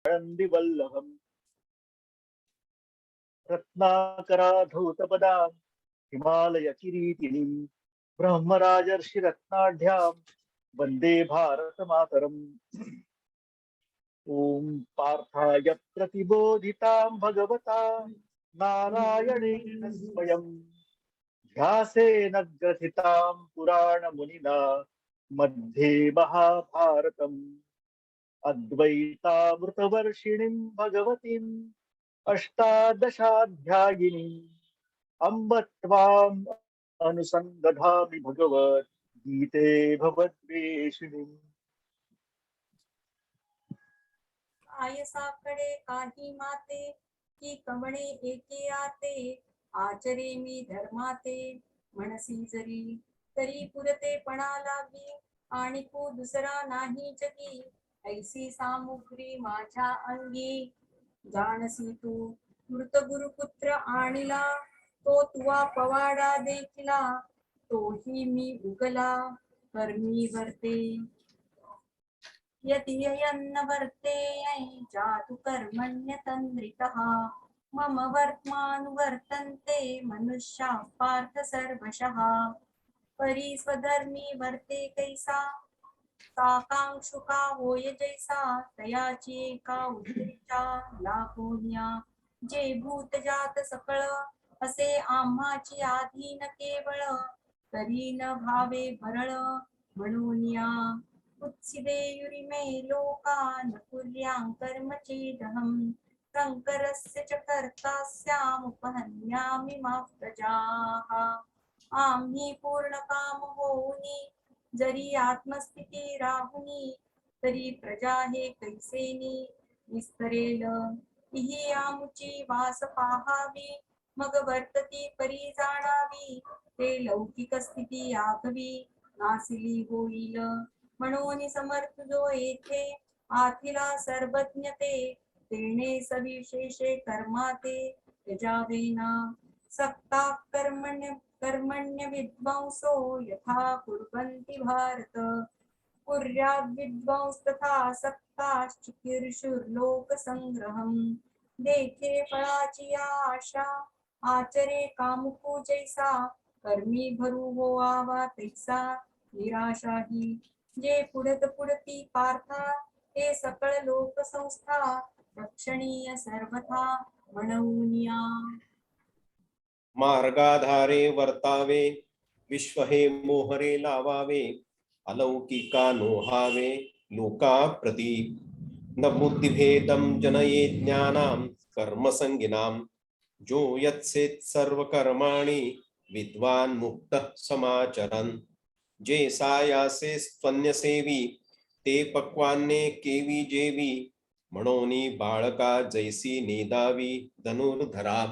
आळन्दिवल्लभम् रत्नाकराधौतपदां हिमालयकिरीटिनीं ब्रह्मराजर्षिरत्नाढ्यां वन्दे भारतमातरम्। ॐ पार्थाय प्रतिबोधितां भगवता नारायणेन स्वयं ध्यासेन ग्रथितां पुराणमुनिना मध्ये महाभारतम्। अद्वैतामृतवर्षिणीं भगवतीम् अष्टादशाध्यायिनीम् अम्ब त्वाम् अनुसन्दधामि भगवद्गीते भवद्वेषिणीम्। आयसाकडे काही माते की कमणे एके आते आचरे मी धर्माते म्हणसी जरी तरी पुरते पणा लागी आणि को दुसरा नाही जगी ऐसी सामुग्री माझ्या अंगी जाणसी तू मृत गुरुपुत्र आणिला तो तुवा पवाडा देखिला तोही मी उगला कर्मी वर्ते यदियन्न वर्ते जातु कर्मण्यतन्द्रितः मम वर्त्मानुवर्तन्ते मनुष्या पार्थ सर्वशः परी स्वधर्मी वर्ते कैसा साकांक्षुका होय जैसा तयाची एका उतरीच्या लाखोन्या जे भूत जात सकळ असे आम्हाची आधीन केवळ तरी न भावे भरळ म्हणून या उत्सिदेयुरिमे लोकान् कुर्यां कर्म चेदहं शङ्करस्य च कर्ता स्यामुपहन्यामि मा प्रजाः आम्ही पूर्णकाम होऊनी जरी आत्मस्थिती राहुनी तरी प्रजा हे कैसेनी विस्तरेल ही आमुची वास पाहावी मग वर्तती परी जाणावी ते लौकिक स्थिती आगवी नासिली होईल म्हणून समर्थ जो येथे आथिला सर्वज्ञते तेणे सविशेषे कर्माते त्यजावेना सक्ता कर्मण्य विद्वांसो यथा कुर्वन्ति भारत कुर्याद् विद्वांस तथा सक्ताश्चिकीर्षुर्लोक संग्रहम् देखे फळाची आशा आचरे कामुको जैसा कर्मी भरू हो आवा तैसा निराशाही जे पुढती पार्था हे सकळ लोक संस्था रक्षणीय सर्वथा म्हणूनिया मार्गाधारे वर्तावे विश्व हे मोहरे लावावे अलौकिका नोहावे लोका प्रती न बुद्धिभेदं जनये ज्ञानां कर्मसंगिनां जो यत्सेत् सर्वकर्माणि विद्वान् मुक्तः समाचरन् जे सायासे स्तन्यसेवी ते पक्वान्ने केवी जेवी म्हणोनी बाळका जैसी नेदावी धनुर्धरा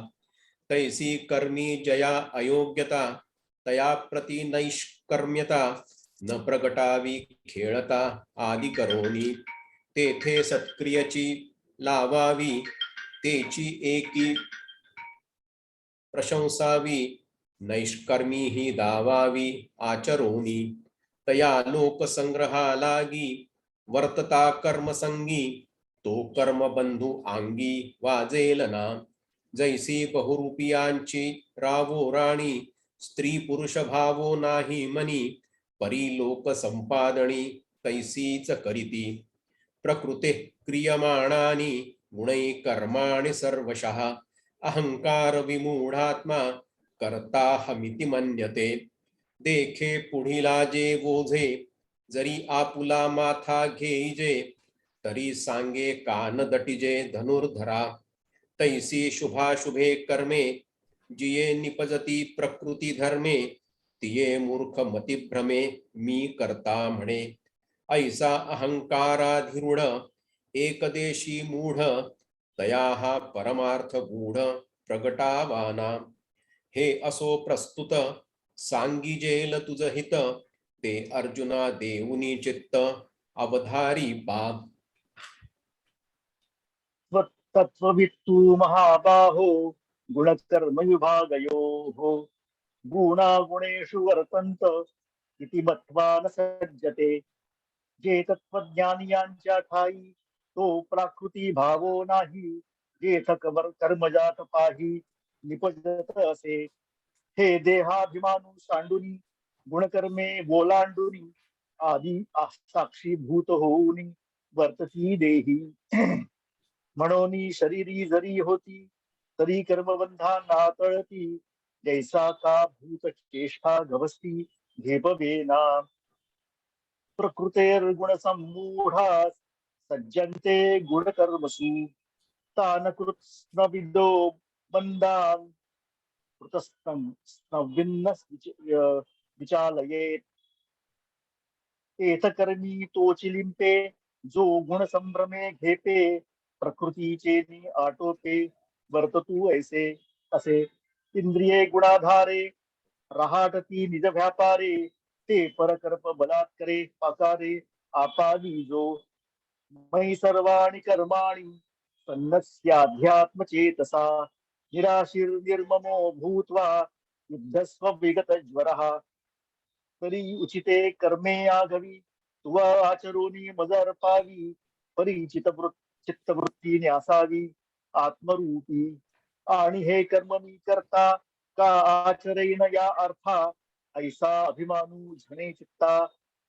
तैसी कर्मी जया अयोग्यता तया प्रति नैष्कर्म्यता न प्रगटावी खेळता आदि करोनी तेथे सत्क्रियची लावावी तेची एकी प्रशंसावी नैष्कर्मी ही दावावी आचरोनी तया लोक संग्रहा लागी वर्तता कर्मसंगी तो कर्म बंधू आंगी वाजेल ना जैसी बहुरूपियांची रावो राणी स्त्री पुरुष भावो नाही मनी परी लोक संपादनी तैसीच करीती प्रकृते क्रियमाणानि गुणै कर्माणि सर्वशः अहंकार विमूढात्मा कर्ताहमिति मन्यते देखे पुढिला जे वोझे जरी आपुला माथा घेईजे तरी सांगे कान दटिजे धनुर्धरा तैसी शुभाशुभे कर्मे जिये निपजती प्रकृती धर्मे तिये मूर्ख मतिभ्रमे मी करता म्हणे ऐसा अहंकाराधिरूढ एकदेशी मूढ तया हा परमार्थ गूढ प्रगटावाना हे असो प्रस्तुत सांगिजेल तुझ हित ते अर्जुना देऊनी चित्त अवधारी बाब तत्त्ववित्तु महाबाहो गुणकर्म विभागयोः गुणागुणेषु वर्तन्त इति मत्वा न सज्जते जे तत्त्वज्ञानियांच्या ठाई तो प्राकृती भावो नाही जेथ कर्मजात पाही निपजत असे हे देहाभिमानू सांडुनी गुणकर्मे बोलांडुनी आदी साक्षी भूत होऊनी वर्तती देही म्हणून शरीरी जरी होती तरी कर्मबंधा नातळती जैसा का भूत चेष्टा गवस्ती घेपवेना प्रकृतेर्गुण सम्मूढास सज्जन्ते गुणकर्मसु तान कृत्स्नविदो बन्धान् कृतस्नविन्न विचालयेत एतकर्मी तोचिलिंपे जो गुण संभ्रमे घेपे प्रकृतीचे नि आटोपे वर्ततू ऐसे असे इंद्रिये गुणाधारे रहाटती निज व्यापारे ते परकर्प बलात्करे पाकारे आपादी जो मयि सर्वाणि कर्माणि सन्नस्याध्यात्मचेतसा निराशीर्निर्ममो भूत्वा युद्धस्व विगत ज्वरः तरी उचिते कर्मे आघवी तुवा आचरोनी मजर पावी परिचित चित्तवृत्ती न्यासावी आत्मरूपी आणि हे कर्म मी करता का आचरेन या अर्था ऐसा अभिमानू झने चित्ता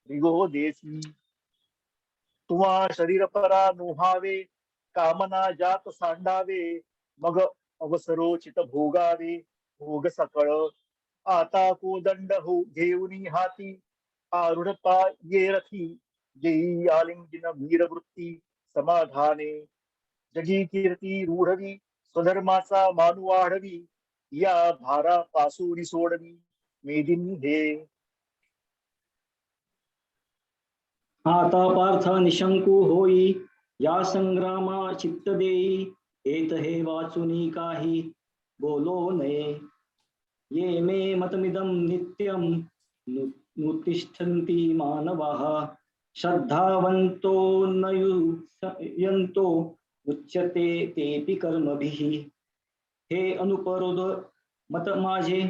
रिगो देसी तुवा शरीर परा नोहावे कामना जात सांडावे मग अवसरोचित भोगावे भोग सकळ आता कोदंड हो घेऊनी हाती आरूढ ये रथी जेई आलिंगिन वीरवृत्ती समाधाने जगी कीर्ती रूढवी स्वधर्माचा मानू वाढवी या भारा पासून सोडवी मेदिनी हे आता पार्थ निशंकू होई या संग्रामा चित्त देई एत हे वाचुनी काही बोलो नये ये मे मतमिदं नित्यं नुतिष्ठन्ति मानवाः श्रद्धावन्तो नयुयन्तो उच्यते तेपि कर्मभिः हे अनुपरोध मत माझे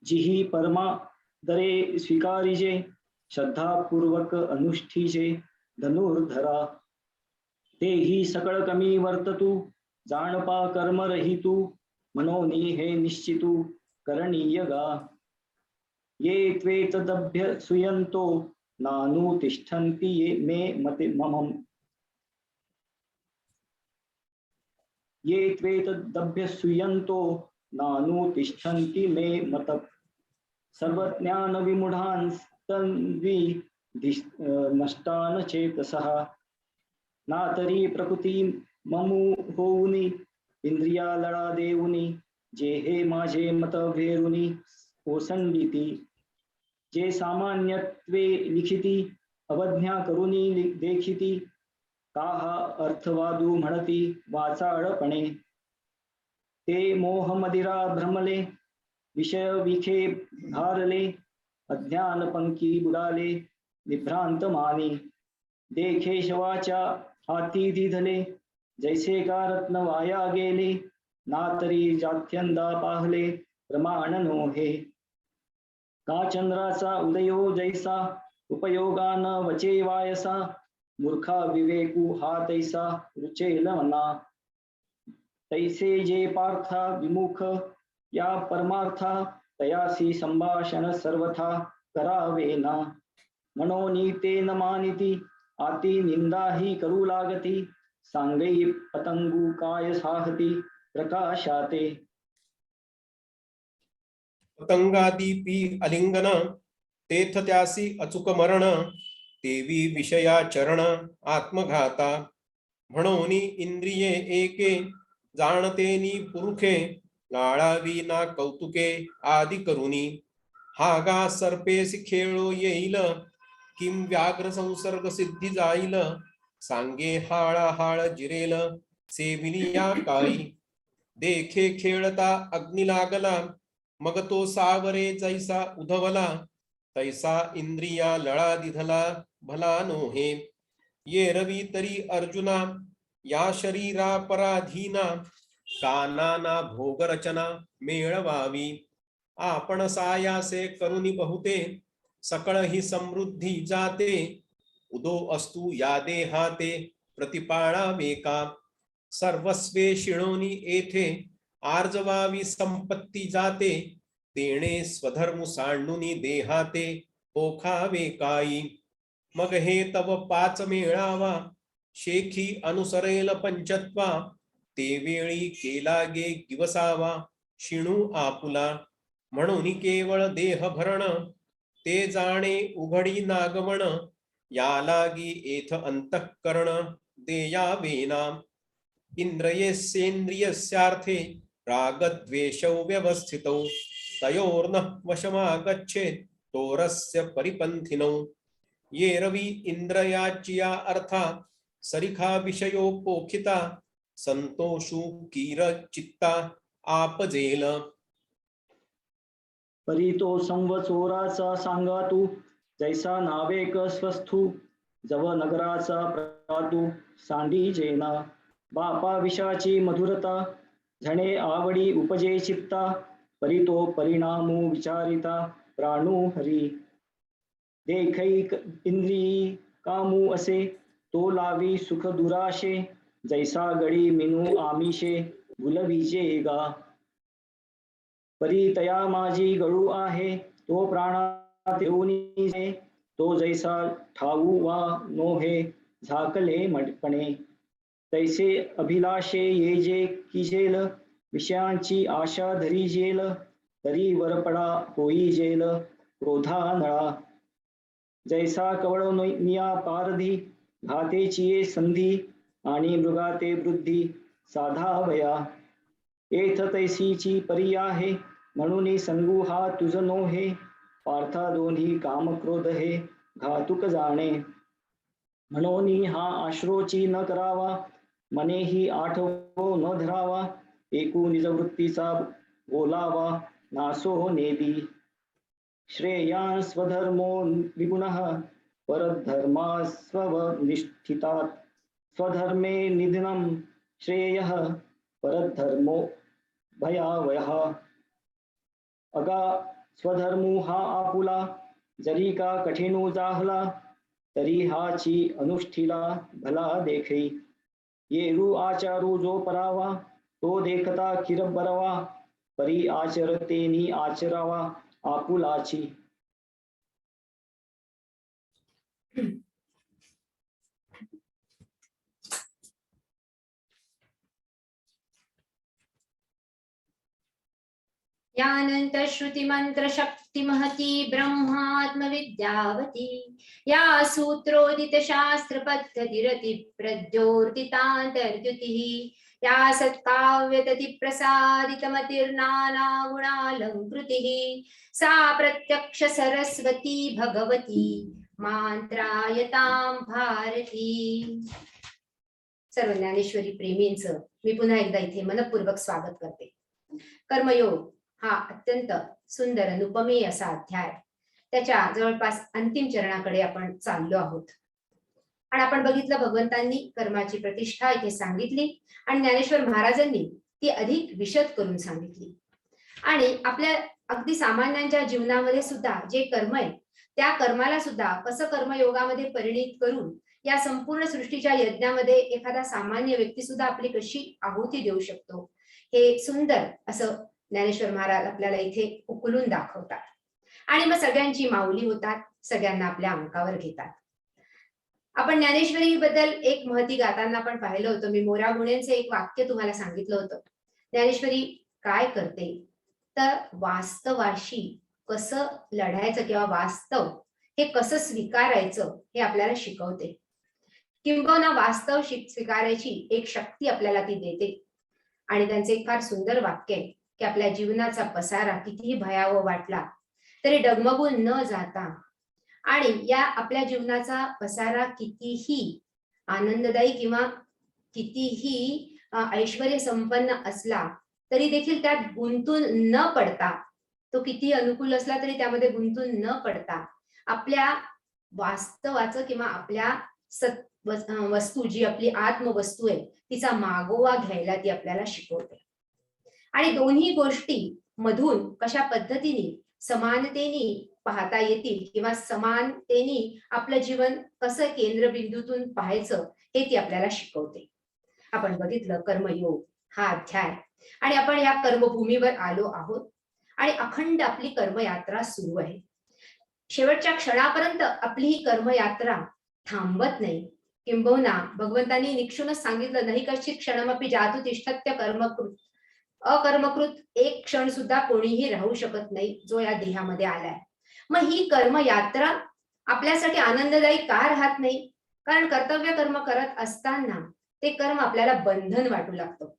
जिही परमादरे स्वीकारिजे श्रद्धापूर्वक अनुष्ठीजे धनुर्धरा तेही सकळ कमी वर्ततु जाणपा कर्म रहितु मनोनी हे निश्चितु करणीय गा ये त्वेतदभ्य सुयन्तो नानु तिष्ठन्ति ये मे मते ममम् ये त्वेतदभ्य सुयन्तो नानु तिष्ठन्ति मे मत सर्वज्ञान विमूढान् तन्वि नष्टान चेतसः ना तरी प्रकृती ममू होऊनी इंद्रिया लढा देऊनी जे हे माझे मत भेरुनी ओसंडिती जे सामान्यत्वे लिखिती अवज्ञा करुनी देखिती काहा अर्थवादू म्हणती वाचाळपणे ते मोह मदिरा भ्रमले विषय विखे भारले अज्ञान पंखी बुडाले विभ्रांत मानी देखे शवाच्या हाती दिधले जैसे का रत्न वाया गेले ना तरी जात्यंदा पाहले प्रमाण नोहे का चंद्राचा उदयो जैसा उपयोगान वचे वायसा मूर्खा विवेकू हा तैसा रुचेल मना तैसे जे पार्था विमुख या परमार्था तयासी संभाषण सर्वथा करावे ना मनोनी ते न मानिती आती निंदा ही करू लागती सांगई पतंगू काय साहती प्रकाशाते पतंगादीपी अलिंगन तेथ त्यासी अचूक मरण तेवी विषया चरण आत्मघाता म्हणून इंद्रिये एके जाणतेनी पुरुखे लाळावी ना कौतुके आदि करुनी हागा सर्पेसी खेळो येईल किम व्याघ्र संसर्ग सिद्धी जाईल सांगे हाळा हाळ जिरेल सेविलिया काळी देखे खेळता अग्नी लागला मग तो सावरे जैसा उधवला तैसा इंद्रिया लळा दिधला भला नोहे ये रवी तरी अर्जुना या शरीरा पराधीना कानाना भोगरचना मेळवावी आपण सायासे करुनी बहुते सकळ ही समृद्धी जाते उदो असतु या देहाते प्रतिपाळावे का. सर्वस्वे शिणोनी येथे आर्जवावी संपत्ती जाते. तेणे स्वधर्म सांडूनी देहाते ओखावे काई. मग हे तव पाच मेळावा शेखी अनुसरेल पंचत्वा. ते वेळी केला गे दिवसावा शिणू आपुला. म्हणून केवळ देह भरण ते जाणे उघडी नागवण. या लागी येथ अंतःकरण देयावेना. इंद्रियस्येंद्रियस्यार्थे रागद्वेषौ व्यवस्थितौ. तयोर्नः वशमागच्छेत् तोरस्य परिपंथिनौ. ये रवि इंद्रयाच्या अर्था सरिखा विषयो पोखिता. संतोषु कीर चित्ता आपजेल. परी तो संवत्सराचा सांगा तू जैसा नावेक स्वस्थू. जव नगराचा प्रातू सांडी जेना. बापा विषाची मधुरता झणे आवडी उपजे चित्ता. परी तो परिणामू विचारिता प्राणू हरी. देखैक इंद्रियी कामू असे तो लावी सुख दुराशे. जैसा गडी मिनू आमिषे भुलविजे गा. परी तया माझी गळू आहे तो प्राणा देऊनी जे. तो जैसा ठाऊ वा नोहे झाकले मटपणे. तैसे अभिलाषे ये जे किजेल विषयांची आशा धरी जेल. तरी वरपडा होई जेल क्रोधा नळा. जैसा कवळ निया पारधी घातेची संधी. आणि मृगाते वृद्धी साधा वया. एथ तैसीची परी आहे म्हणून संगू हा तुझ नोहे. पार्था दोन्ही काम क्रोध हे घातुक जाणे. म्हणून हा आश्रोची न करावा मनेही आठवो न धरावा. एकू निज वृत्तीचा बोलावा नासो नेदी. श्रेयान् स्वधर्मो विगुणः परधर्मा स्वनिष्ठितात्. स्वधर्मे निधनं श्रेयः परधर्मो भयावह. अगा स्वधर्मू हा आपुला जरी का कठीणू जाहला. तरी हाची अनुष्ठीला भला देखै. येरू आचारू जो परावा तो देखता किर बरवा. परी आचरतेनी आचरावा आपुलाची. यानंतर श्रुती मंत्र शक्ती महती ब्रह्मात्म विद्यावती. या सूत्रोदित शास्त्र पद्धतिरति प्रद्योर्तितांतर्युति. या सत्काव्यतति प्रसादित मतिर्नाना गुणालंकृतिः. सा प्रत्यक्ष सरस्वती भगवती मांत्रायतां भारती. सर्व ज्ञानेश्वरी प्रेमींचं मी पुन्हा एकदा इथे मनपूर्वक स्वागत करते. कर्मयोग हा अत्यंत सुंदर अनुपमेय असा अध्याय. त्याच्या जवळपास अंतिम चरणाकडे आपण चाललो आहोत. आणि आपण बघितलं भगवंतांनी कर्माची प्रतिष्ठा इथे सांगितली आणि ज्ञानेश्वर महाराजांनी ती अधिक विशद करून सांगितली. आणि आपल्या अगदी सामान्यांच्या जीवनामध्ये सुद्धा जे कर्म आहे त्या कर्माला सुद्धा कसं कर्मयोगामध्ये परिणित करून या संपूर्ण सृष्टीच्या यज्ञामध्ये एखादा सामान्य व्यक्ती सुद्धा आपली कशी आहुती देऊ शकतो हे सुंदर असं ज्ञानेश्वर महाराज आपल्याला इथे उकलून दाखवतात. आणि मग सगळ्यांची माऊली होतात, सगळ्यांना आपल्या अंकावर घेतात. आपण ज्ञानेश्वरी बद्दल एक महती गाताना पण पाहिलं होतं. मी मोरा गुणेंचे एक वाक्य तुम्हाला सांगितलं होतं. ज्ञानेश्वरी काय करते तर वास्तवाशी कसं लढायचं किंवा वास्तव हे कसं स्वीकारायचं हे आपल्याला शिकवते. किंबहुना वास्तव स्वीकारायची एक शक्ती आपल्याला ती देते. आणि त्यांचे एक फार सुंदर वाक्य आहे की आपल्या जीवनाचा पसारा कितीही भयावह वाटला तरी डगमगून न जाता आणि या आपल्या जीवनाचा पसारा कितीही आनंददायी किंवा कितीही ऐश्वर्य संपन्न असला तरी देखील त्यात गुंतून न पडता, तो किती अनुकूल असला तरी त्यामध्ये गुंतून न पडता आपल्या वास्तवाचं किंवा आपल्या वस्तू जी आपली आत्मवस्तू आहे तिचा मागोवा घ्यायला ती आपल्याला शिकवते. आणि दोन्ही गोष्टी मधून कशा पद्धतीने समानतेने पाहता येतील किंवा समानतेने आपलं जीवन कसं केंद्रबिंदूतून पाहायचं हे ती आपल्याला शिकवते. आपण बघितलं कर्मयोग हा अध्याय आणि आपण या कर्मभूमीवर आलो आहोत आणि अखंड आपली कर्मयात्रा सुरू आहे. शेवटच्या क्षणापर्यंत आपली ही कर्मयात्रा थांबत नाही. किंबहुना भगवंतांनी निक्षूनच सांगितलं, नाही कश्चित क्षणमपि जातु तिष्ठत्य कर्मकृत. अकर्मकृत एक क्षण सुद्धा कोणीही राहू शकत नाही जो या देहामध्ये आलाय. मग ही कर्मयात्रा आपल्यासाठी आनंददायी का राहत नाही? कारण कर्तव्य कर्म करत असताना ते कर्म आपल्याला बंधन वाटू लागतं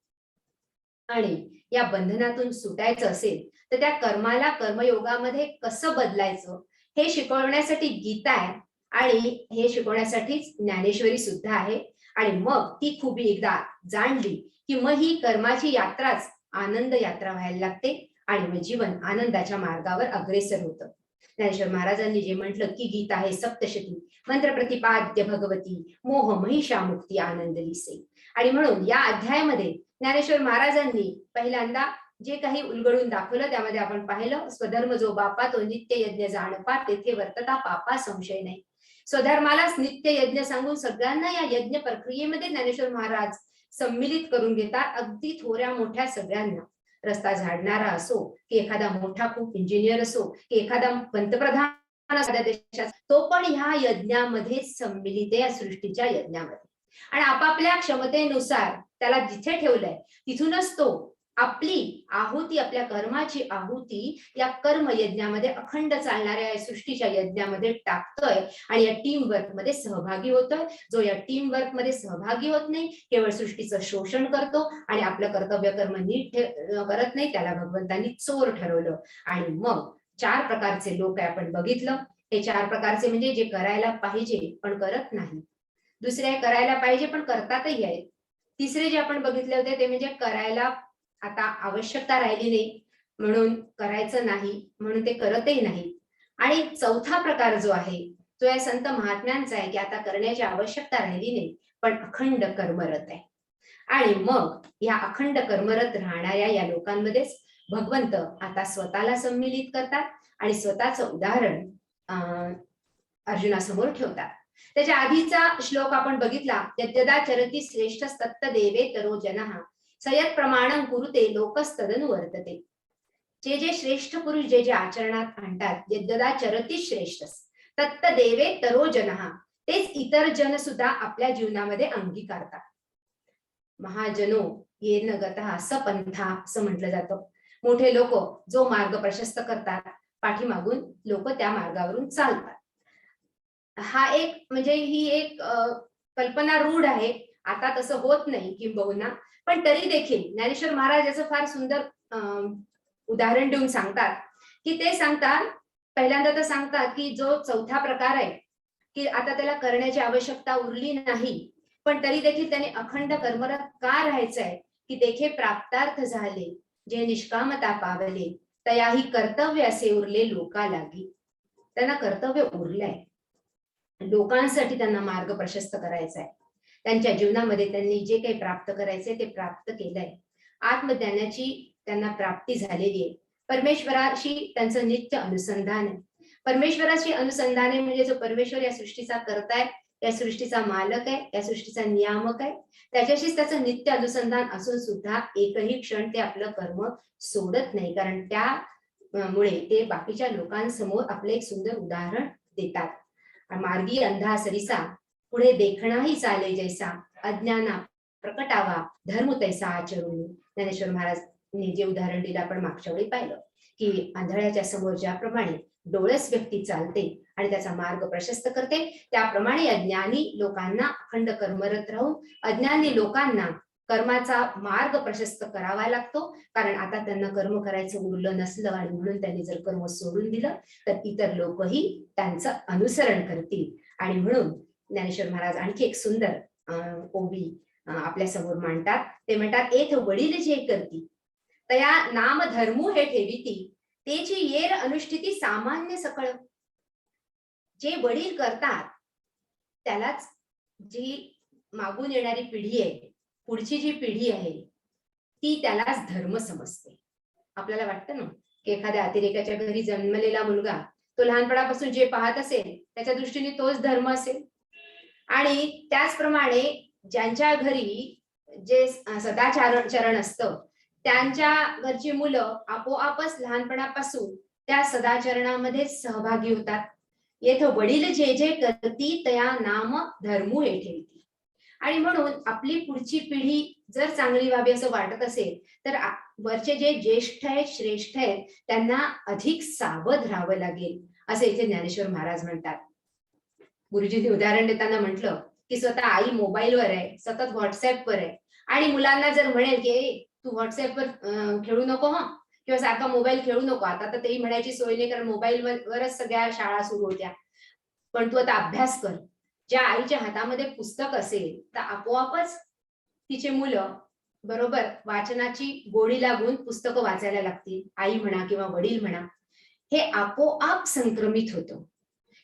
आणि या बंधनातून सुटायचं असेल तर त्या कर्माला कर्मयोगामध्ये कसं बदलायचं हे शिकवण्यासाठी गीता आहे आणि हे शिकवण्यासाठीच ज्ञानेश्वरी सुद्धा आहे. आणि मग ती खूप एकदा जाणली की मग ही कर्माची यात्राच आनंद यात्रा व्हायला लागते आणि मग जीवन आनंदाच्या मार्गावर अग्रेसर होतं. ज्ञानेश्वर महाराजांनी जे म्हटलं की गीता हे सप्तशती मंत्र प्रतिपाद्य भगवती मोह महिषा मुक्ती आनंद लिसे. आणि म्हणून या अध्यायामध्ये ज्ञानेश्वर महाराजांनी पहिल्यांदा जे काही उलगडून दाखवलं त्यामध्ये आपण पाहिलं, स्वधर्म जो बापा तो नित्य यज्ञ जाणपा तेथे वर्तता पापा संशय नाही. स्वधर्मालाच नित्य यज्ञ सांगून सगळ्यांना या यज्ञ प्रक्रियेमध्ये ज्ञानेश्वर महाराज सम्मिलित करून घेतात. अगदी थोड्या मोठ्या सगळ्यांना, रस्ता झाडणारा असो की एखादा मोठा खूप इंजिनियर असो की एखादा पंतप्रधान एखाद्या देशात, तो पण ह्या यज्ञामध्ये सम्मिलित आहे, या सृष्टीच्या यज्ञामध्ये. आणि आपापल्या क्षमतेनुसार त्याला जिथे ठेवलंय तिथूनच तो आपली आहुती, आपल्या कर्माची आहुती या कर्म यज्ञामध्ये अखंड चालणाऱ्या या सृष्टीच्या यज्ञामध्ये टाकतोय आणि या टीम वर्क मध्ये सहभागी होतोय. जो या टीम वर्क मध्ये सहभागी होत नाही, केवळ सृष्टीचं शोषण करतो आणि आपलं कर्तव्य कर्म नीट करत नाही, त्याला भगवंतांनी चोर ठरवलं. आणि मग 4 प्रकारचे लोक आहे आपण बघितलं. हे 4 प्रकारचे म्हणजे जे करायला पाहिजे पण करत नाही, दुसरे करायला पाहिजे पण करतातही आहेत, तिसरे जे आपण बघितले होते ते म्हणजे करायला आता आवश्यकता राहिली नाही म्हणून करायचं नाही म्हणून ते करतही नाही. आणि चौथा प्रकार जो आहे तो या संत महात्म्यांचा आहे की आता करण्याची आवश्यकता राहिली नाही पण अखंड कर्मरत आहे. आणि मग या अखंड कर्मरत राहणाऱ्या या लोकांमध्येच भगवंत आता स्वतःला सम्मिलित करतात आणि स्वतःचं उदाहरण अर्जुनासमोर ठेवतात. त्याच्या आधीचा श्लोक आपण बघितला, यद्यदा चरती श्रेष्ठ तत्त देवे तरो जनः सयत प्रमाणं कुरुते लोकस्तदनु वर्तते. जे श्रेष्ठ पुरुष जे आचरणात आणतात, यद्यदा चरती श्रेष्ठ तत्त देवे तरो जनः, तेच इतर जन सुद्धा आपल्या जीवनामध्ये अंगीकारतात. महाजनो येन गतः सपंथा असं म्हटलं जातं. मोठे लोक जो मार्ग प्रशस्त करतात, पाठीमागून लोक त्या मार्गावरून चालतात. हा एक म्हणजे ही एक कल्पना रूढ आहे. आता तसं होत नाही किंबहुना, पण तरी देखील ज्ञानेश्वर महाराज याचं फार सुंदर उदाहरण देऊन सांगतात की ते सांगतात, पहिल्यांदा तर सांगतात की जो चौथा प्रकार आहे की आता त्याला करण्याची आवश्यकता उरली नाही पण तरी देखील त्याने अखंड कर्मरत का राहायचंय की देखे प्राप्तार्थ झाले जे निष्कामता पावले तयाही कर्तव्य असे उरले लोका लागी. त्यांना कर्तव्य उरलंय, लोकांसाठी त्यांना मार्ग प्रशस्त करायचा आहे. त्यांच्या जीवनामध्ये त्यांनी जे काही प्राप्त करायचंय ते प्राप्त केलंय. आत्मज्ञानाची त्यांना प्राप्ती झालेली आहे. परमेश्वराशी त्यांचं नित्य अनुसंधान आहे. परमेश्वराशी अनुसंधान आहे म्हणजे जो परमेश्वर या सृष्टीचा कर्ता आहे, या सृष्टीचा मालक आहे, या सृष्टीचा नियामक आहे, त्याच्याशीच त्याचं नित्य अनुसंधान असून सुद्धा एकही क्षण ते आपलं कर्म सोडत नाही. कारण त्यामुळे ते बाकीच्या लोकांसमोर आपलं एक सुंदर उदाहरण देतात. मार्गी अंधा सरिसा पुढे देखणाही चाले जैसा अज्ञाना प्रकटावा धर्म तैसा आचरून. ज्ञानेश्वर महाराजने जे उदाहरण दिलं आपण मागच्या वेळी पाहिलं की आंधळ्याच्या समोर ज्याप्रमाणे डोळस व्यक्ती चालते आणि त्याचा मार्ग प्रशस्त करते, त्याप्रमाणे अज्ञानी लोकांना अखंड कर्मरत राहून अज्ञानी लोकांना कर्माचा मार्ग प्रशस्त करावा लागतो. कारण आता त्यांना कर्म करायचं उरलं नसलं आणि म्हणून त्यांनी जर कर्म सोडून दिलं तर इतर लोकही त्यांचं अनुसरण करतील. आणि म्हणून ज्ञानेश्वर महाराज आणखी एक सुंदर ओवी आपल्या समोर मांडतात. ते म्हणतात, एथ वडील जे करती तया नाम धर्मू हे ठेविती तेची येर अनुष्ठिती सामान्य सकळ. जे वडील करतात त्यालाच जी मागून येणारी पिढी आहे, पुढची जी पिढी आहे ती त्यालाच धर्म समजते. आपल्याला वाटतं ना की एखाद्या अतिरेकाच्या घरी जन्मलेला मुलगा तो लहानपणापासून जे पाहत असेल त्याच्या दृष्टीने तोच धर्म असेल. आणि त्याचप्रमाणे ज्यांच्या घरी जे सदाचरण असतं त्यांच्या घरची मुलं आपोआपच लहानपणापासून त्या सदाचरणामध्ये सहभागी होतात. येथ वडील जे जे करती तया नाम धर्मू हे ठेवती. आणि म्हणून आपली पुढची पिढी जर चांगली व्हावी असं वाटत असेल तर वरचे जे ज्येष्ठ आहेत श्रेष्ठ आहेत त्यांना अधिक सावध राहावं लागेल असे इथे ज्ञानेश्वर महाराज म्हणतात. गुरुजींनी उदाहरण देताना म्हटलं की स्वतः आई मोबाईलवर आहे, सतत व्हॉट्सअपवर आहे आणि मुलांना जर म्हणेल की तू व्हॉट्सअपवर खेळू नको हा किंवा सारखा मोबाईल खेळू नको, आता तर तेही म्हणायची सोय नाही कारण मोबाईलवरच सगळ्या शाळा सुरू होत्या, पण तू आता अभ्यास कर. ज्या आईच्या हातामध्ये पुस्तक असेल तर आपोआपच तिचे मुलं बरोबर वाचनाची गोडी लागून पुस्तकं वाचायला लागतील. आई म्हणा किंवा वडील म्हणा, हे आपोआप संक्रमित होतं.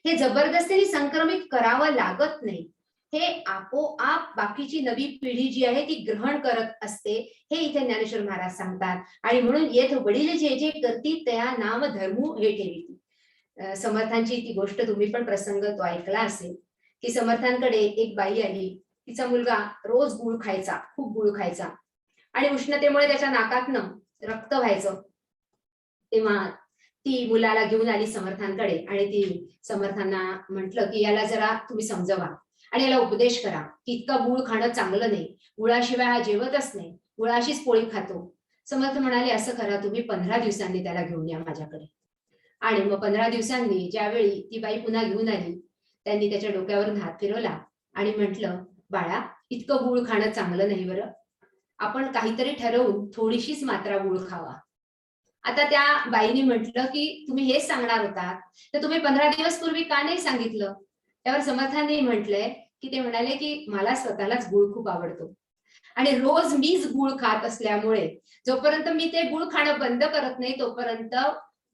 हे जबरदस्तीने संक्रमित करावं लागत नाही, हे आपोआप बाकीची नवी पिढी जी आहे ती ग्रहण करत असते, हे इथे ज्ञानेश्वर महाराज सांगतात. आणि म्हणून येथ वडील जे जे करती तया नाम धर्मू हे ठेवीती. समर्थांची ती गोष्ट तुम्ही पण प्रसंग तो ऐकला असेल की समर्थांकडे एक बाई आली, तिचा मुलगा रोज गुळ खायचा, खूप गुळ खायचा आणि उष्णतेमुळे त्याच्या नाकातनं रक्त व्हायचं. तेव्हा ती मुलाला घेऊन आली समर्थांकडे आणि ती समर्थांना म्हटलं की याला जरा तुम्ही समजवा आणि याला उपदेश करा की इतकं गुळ खाणं चांगलं नाही, गुळाशिवाय हा जेवतच नाही, गुळाशीच पोळी खातो. समर्थ म्हणाले असं करा तुम्ही 15 दिवसांनी त्याला घेऊन या माझ्याकडे. आणि मग 15 दिवसांनी ज्यावेळी ती बाई पुन्हा घेऊन आली त्यांनी त्याच्या डोक्यावरून हात फिरवला आणि म्हटलं बाळा इतकं गुळ खाणं चांगलं नाही बरं, आपण काहीतरी ठरवून थोडीशीच मात्रा गुळ खावा. आता त्या बाईने म्हटलं की तुम्ही हेच सांगणार होतात तर तुम्ही 15 दिवस पूर्वी का नाही सांगितलं. त्यावर समर्थांनी म्हटलंय की ते म्हणाले की मला स्वतःलाच गुळ खूप आवडतो आणि रोज मीच गुळ खात असल्यामुळे जोपर्यंत मी ते गुळ खाणं बंद करत नाही तोपर्यंत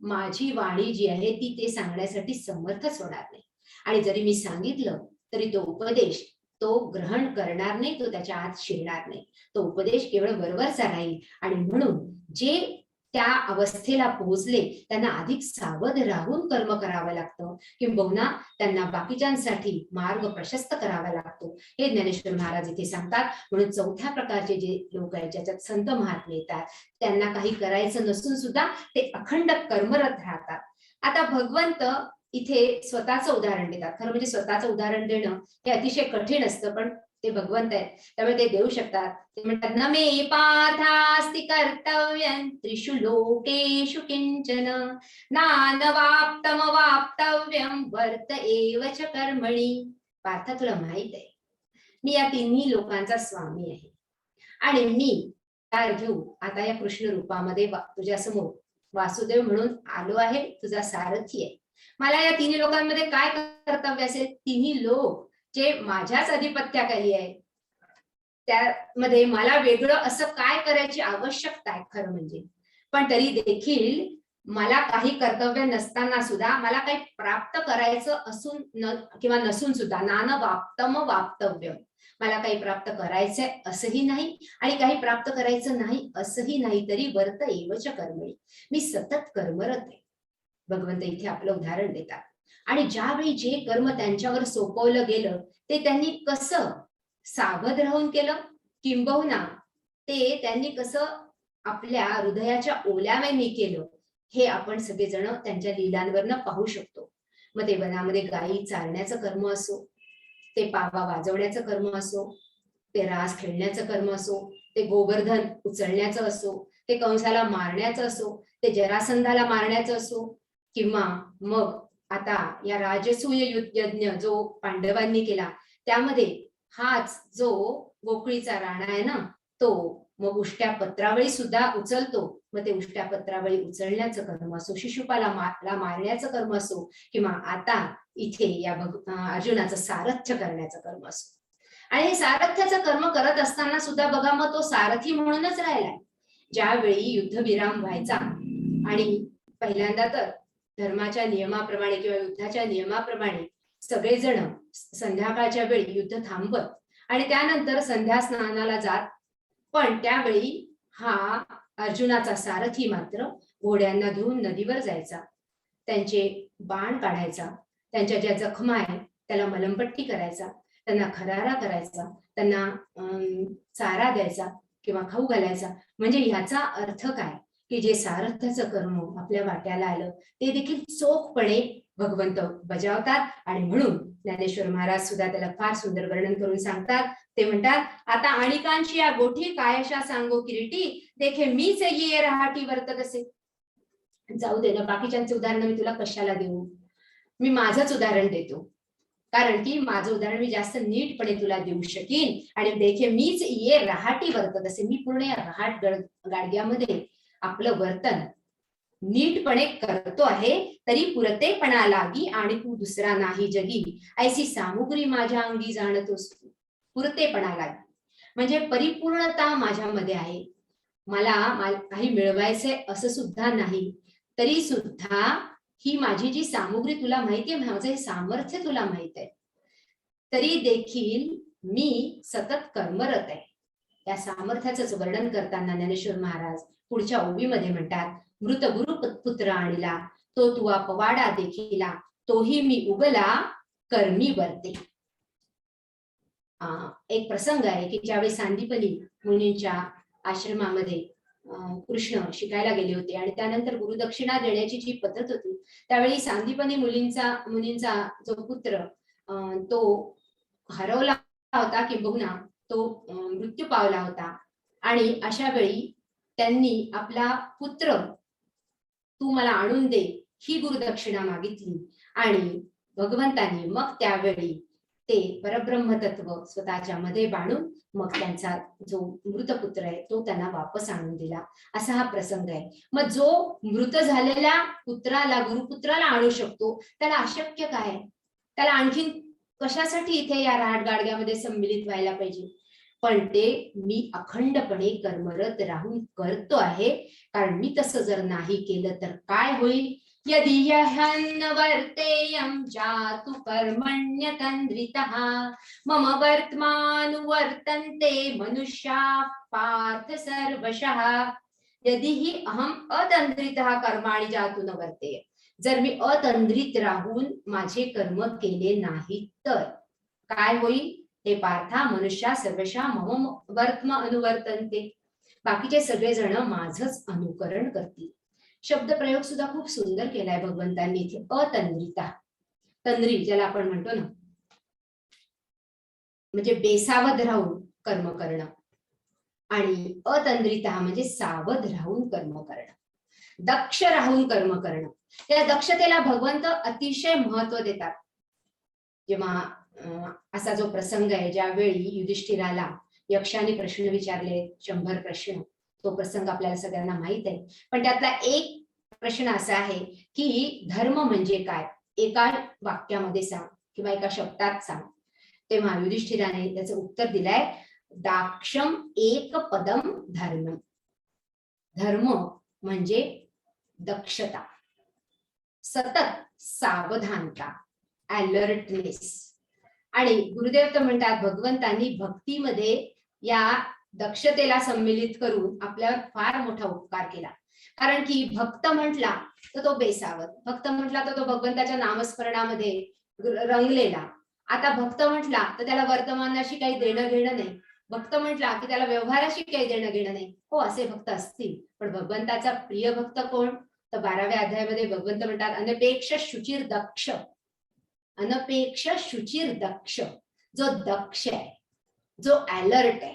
माझी वाणी जी आहे ती ते सांगण्यासाठी समर्थच होणार नाही. आणि जरी मी सांगितलं तरी तो उपदेश तो ग्रहण करणार नाही, तो त्याच्या आत शिरणार नाही, तो उपदेश केवळ वरवरचा राहील. आणि म्हणून जे त्या अवस्थेला पोहोचले त्यांना अधिक सावध राहून कर्म करावं लागतं किंबहुना त्यांना बाकीच्यांसाठी मार्ग प्रशस्त करावा लागतो, हे ज्ञानेश्वर महाराज इथे सांगतात. म्हणून चौथ्या प्रकारचे जे लोक आहेत ज्याच्यात संत महात्मे येतात त्यांना काही करायचं नसून सुद्धा ते अखंड कर्मरत राहतात. आता भगवंत इथे स्वतःचं उदाहरण देतात. खरं म्हणजे स्वतःचं उदाहरण देणं हे अतिशय कठीण असतं, पण ते भगवंत आहेत त्यामुळे ते देऊ शकतात. ते म्हणतात न मे पार्थास्ति कर्तव्यं त्रिषु लोकेषु किंचन नानवाप्तम वाप्तव्यं वर्त एव च कर्मणि. पार्थ तुला माहित आहे मी या तिन्ही लोकांचा स्वामी आहे आणि मी अवतार घेऊन आता या कृष्ण रूपामध्ये तुझ्या समोर वासुदेव म्हणून आलो आहे, तुझा सारथी आहे. मला या तिन्ही लोकांमध्ये काय कर्तव्य असेल, तिन्ही लोक जे माझ्याच अधिपत्याखाली आहे त्यामध्ये मला वेगळं असं काय करायची आवश्यकता आहे खरं म्हणजे. पण तरी देखील मला काही कर्तव्य नसताना सुद्धा मला काही प्राप्त करायचं असून किंवा नसून सुद्धा नान वाप्तम वाप्तव्य, मला काही प्राप्त करायचंय असंही नाही आणि काही प्राप्त करायचं नाही असंही नाही, तरी वर्त एवच कर्मणी, मी सतत कर्मरत आहे. भगवंत इथे आपलं उदाहरण देतात. आणि ज्यावेळी जे कर्म त्यांच्यावर सोपवलं गेलं ते त्यांनी कसं सावध राहून केलं किंबहुना ते त्यांनी कसं आपल्या हृदयाच्या ओल्याव्याने केलं हे आपण सगळेजण त्यांच्या लीलांवरनं पाहू शकतो. मग ते वनामध्ये गायी चालण्याचं कर्म असो, ते पावा वाजवण्याचं कर्म असो, ते रास खेळण्याचं कर्म असो, ते गोवर्धन उचलण्याचं असो, ते कंसाला मारण्याचं असो, ते जरासंधाला मारण्याचं असो, किंवा मग आता या राजसूय यज्ञ जो पांडवांनी केला त्यामध्ये हाच जो गोकुळीचा राणा आहे ना तो मग उष्ट्या पत्रावळी सुद्धा उचलतो. मग ते उष्ट्या पत्रावळी उचलण्याचं कर्म असो, शिशुपाला मारण्याचं कर्म असो, किंवा आता इथे या अर्जुनाचं सारथ्य करण्याचं कर्म असो. आणि हे सारथ्याचं कर्म करत असताना सुद्धा बघा मग तो सारथी म्हणूनच राहिलाय. ज्यावेळी युद्धविराम व्हायचा आणि पहिल्यांदा तर धर्माच्या नियमाप्रमाणे किंवा युद्धाच्या नियमाप्रमाणे सगळेजण संध्याकाळच्या वेळी युद्ध थांबत आणि त्यानंतर संध्या स्नानाला जात. पण त्यावेळी हा अर्जुनाचा सारथी मात्र घोड्यांना घेऊन नदीवर जायचा, त्यांचे बाण काढायचा, त्यांच्या ज्या जखमा आहेत त्याला मलमपट्टी करायचा, त्यांना खरारा करायचा, त्यांना चारा द्यायचा किंवा खाऊ घालायचा. म्हणजे ह्याचा अर्थ काय की जे सारथ्याचं कर्म आपल्या वाट्याला आलं ते देखील चोखपणे भगवंत बजावतात. आणि म्हणून ज्ञानेश्वर महाराज सुद्धा त्याला फार सुंदर वर्णन करून सांगतात. ते म्हणतात, आता आणिकांची या गोठी कायशा सांगो किरीटी, देखे मीच ये रहाटी वर्तत असे. जाऊ दे ना, बाकीच्यांचे उदाहरण मी तुला कशाला देऊ, मी माझंच उदाहरण देतो, कारण की माझं उदाहरण मी जास्त नीटपणे तुला देऊ शकीन. आणि देखे मीच ये रहाटी वर्तत असे, मी पूर्ण या रहाट गाडग्यामध्ये आपलं वर्तन नीटपणे करतो आहे. तरी पुरतेपणा लागी आणि तू दुसरा नाही जगी, ऐसी सामुग्री माझ्या अंगी जाणतोस. पुरतेपणा लागी म्हणजे परिपूर्णता माझ्यामध्ये आहे, मला काही मिळवायचंय असं सुद्धा नाही, तरी सुद्धा ही माझी जी सामुग्री तुला माहितीये, माझं हे सामर्थ्य तुला माहित आहे, तरी देखील मी सतत कर्मरत आहे. त्या सामर्थ्याचं वर्णन करताना ज्ञानेश्वर महाराज पुढच्या ओवीमध्ये म्हणतात, मृत गुरु पुत्र आणला, तो तुवा पवाडा देखिला, तोही मी उगला कर्मी वर्ते. एक प्रसंग आहे की ज्यावेळी सांदीपनी मुनींच्या आश्रमामध्ये कृष्ण शिकायला गेले होते आणि त्यानंतर गुरुदक्षिणा देण्याची जी पद्धत होती, त्यावेळी सांदीपनी मुनींचा जो पुत्र तो हरवला होता, किंबहुना तो मृत्यू पावला होता. आणि अशा वेळी त्यांनी आपला पुत्र तू मला आणून दे ही गुरुदक्षिणा मागितली. आणि भगवंतांनी मग त्यावेळी ते परब्रह्म तत्व स्वतःच्या मध्ये बाणून मग त्यांचा जो मृत पुत्र आहे तो त्यांना वापस आणून दिला. असा हा प्रसंग आहे. मग जो मृत झालेल्या पुत्राला गुरुपुत्राला आणू शकतो, त्याला अशक्य काय, त्याला आणखीन कशासाठी इथे या राहटगाडग्यामध्ये सम्मिलित व्हायला पाहिजे. पण ते मी अखंडपणे कर्मरत राहून करतो आहे, कारण मी तसं जर नाही केलं तर काय होईल. यदि ह्यन्वर्तेयं जातु कर्मण्यतन्द्रितः मम वर्तमानुवर्तन्ते मनुष्या पार्थ सर्वशः. यदि हि अहम अतंद्रितः कर्माणि जातु न वर्तेय, जर मी अतंद्रित राहून माझे कर्म केले नाही तर काय होईल. हे पार्था मनुष्या सर्वशा मम वर्तम अनुवर्तन्ते, बाकीचे सगळे जण माझंच अनुकरण करतील. शब्द प्रयोग सुद्धा खूप सुंदर केलाय भगवंतांनी इथे. अतंद्रिता, तंद्री ज्याला आपण म्हणतो ना, म्हणजे बेसावध राहून कर्म करणं, आणि अतंद्रिता म्हणजे सावध राहून कर्म करणं, दक्ष राहून कर्म करणं. त्या दक्षतेला भगवंत अतिशय महत्व देतात. जेव्हा असा जो प्रसंग आहे, ज्यावेळी युधिष्ठिराला यक्षाने प्रश्न विचारले 100 प्रश्न, तो प्रसंग आपल्याला सगळ्यांना माहित आहे. पण त्यातला एक प्रश्न असा आहे की धर्म म्हणजे काय, एका वाक्यामध्ये सांग किंवा एका शब्दात सांग. तेव्हा युधिष्ठिराने त्याचं उत्तर दिलंय, दाक्षम एक पदम धर्म. धर्म म्हणजे दक्षता, सतत सावधानता, अलर्टनेस. आणि गुरुदेव तर म्हणतात भगवंतांनी भक्तीमध्ये या दक्षतेला सम्मिलित करून आपल्यावर फार मोठा उपकार केला. कारण की भक्त म्हटला तर तो बेसावध, भक्त म्हटला तर तो भगवंताच्या नामस्मरणामध्ये रंगलेला. आता भक्त म्हटला तर त्याला वर्तमानाशी काही देणं घेणं नाही, भक्त म्हटला की त्याला व्यवहाराशी काही देणं घेणं नाही. हो, असे भक्त असतील, पण भगवंताचा प्रिय भक्त कोण, तर 12व्या अध्यायामध्ये भगवंत म्हणतात, अनपेक्ष शुचिर दक्ष. अनपेक्ष शुचिर दक्ष, जो दक्ष आहे, जो अलर्ट आहे,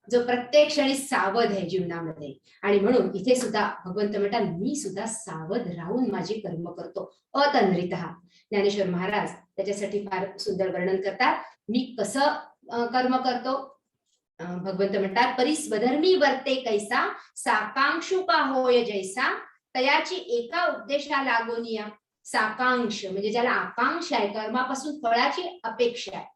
जो प्रत्येक क्षणी सावध आहे जीवनामध्ये. आणि म्हणून इथे सुद्धा भगवंत म्हणतात, मी सुद्धा सावध राहून माझे कर्म करतो. अतंद्रितः. ज्ञानेश्वर महाराज त्याच्यासाठी फार सुंदर वर्णन करतात. मी कसं कर्म करतो. भगवंत म्हणतात, परिस्वधर्मी वर्ते कैसा, साकांक्षु का होय जैसा, तयाची एका उद्देशा लागोनिया. साकांक्ष म्हणजे ज्याला आकांक्षा आहे, कर्मापासून फळाची अपेक्षा आहे,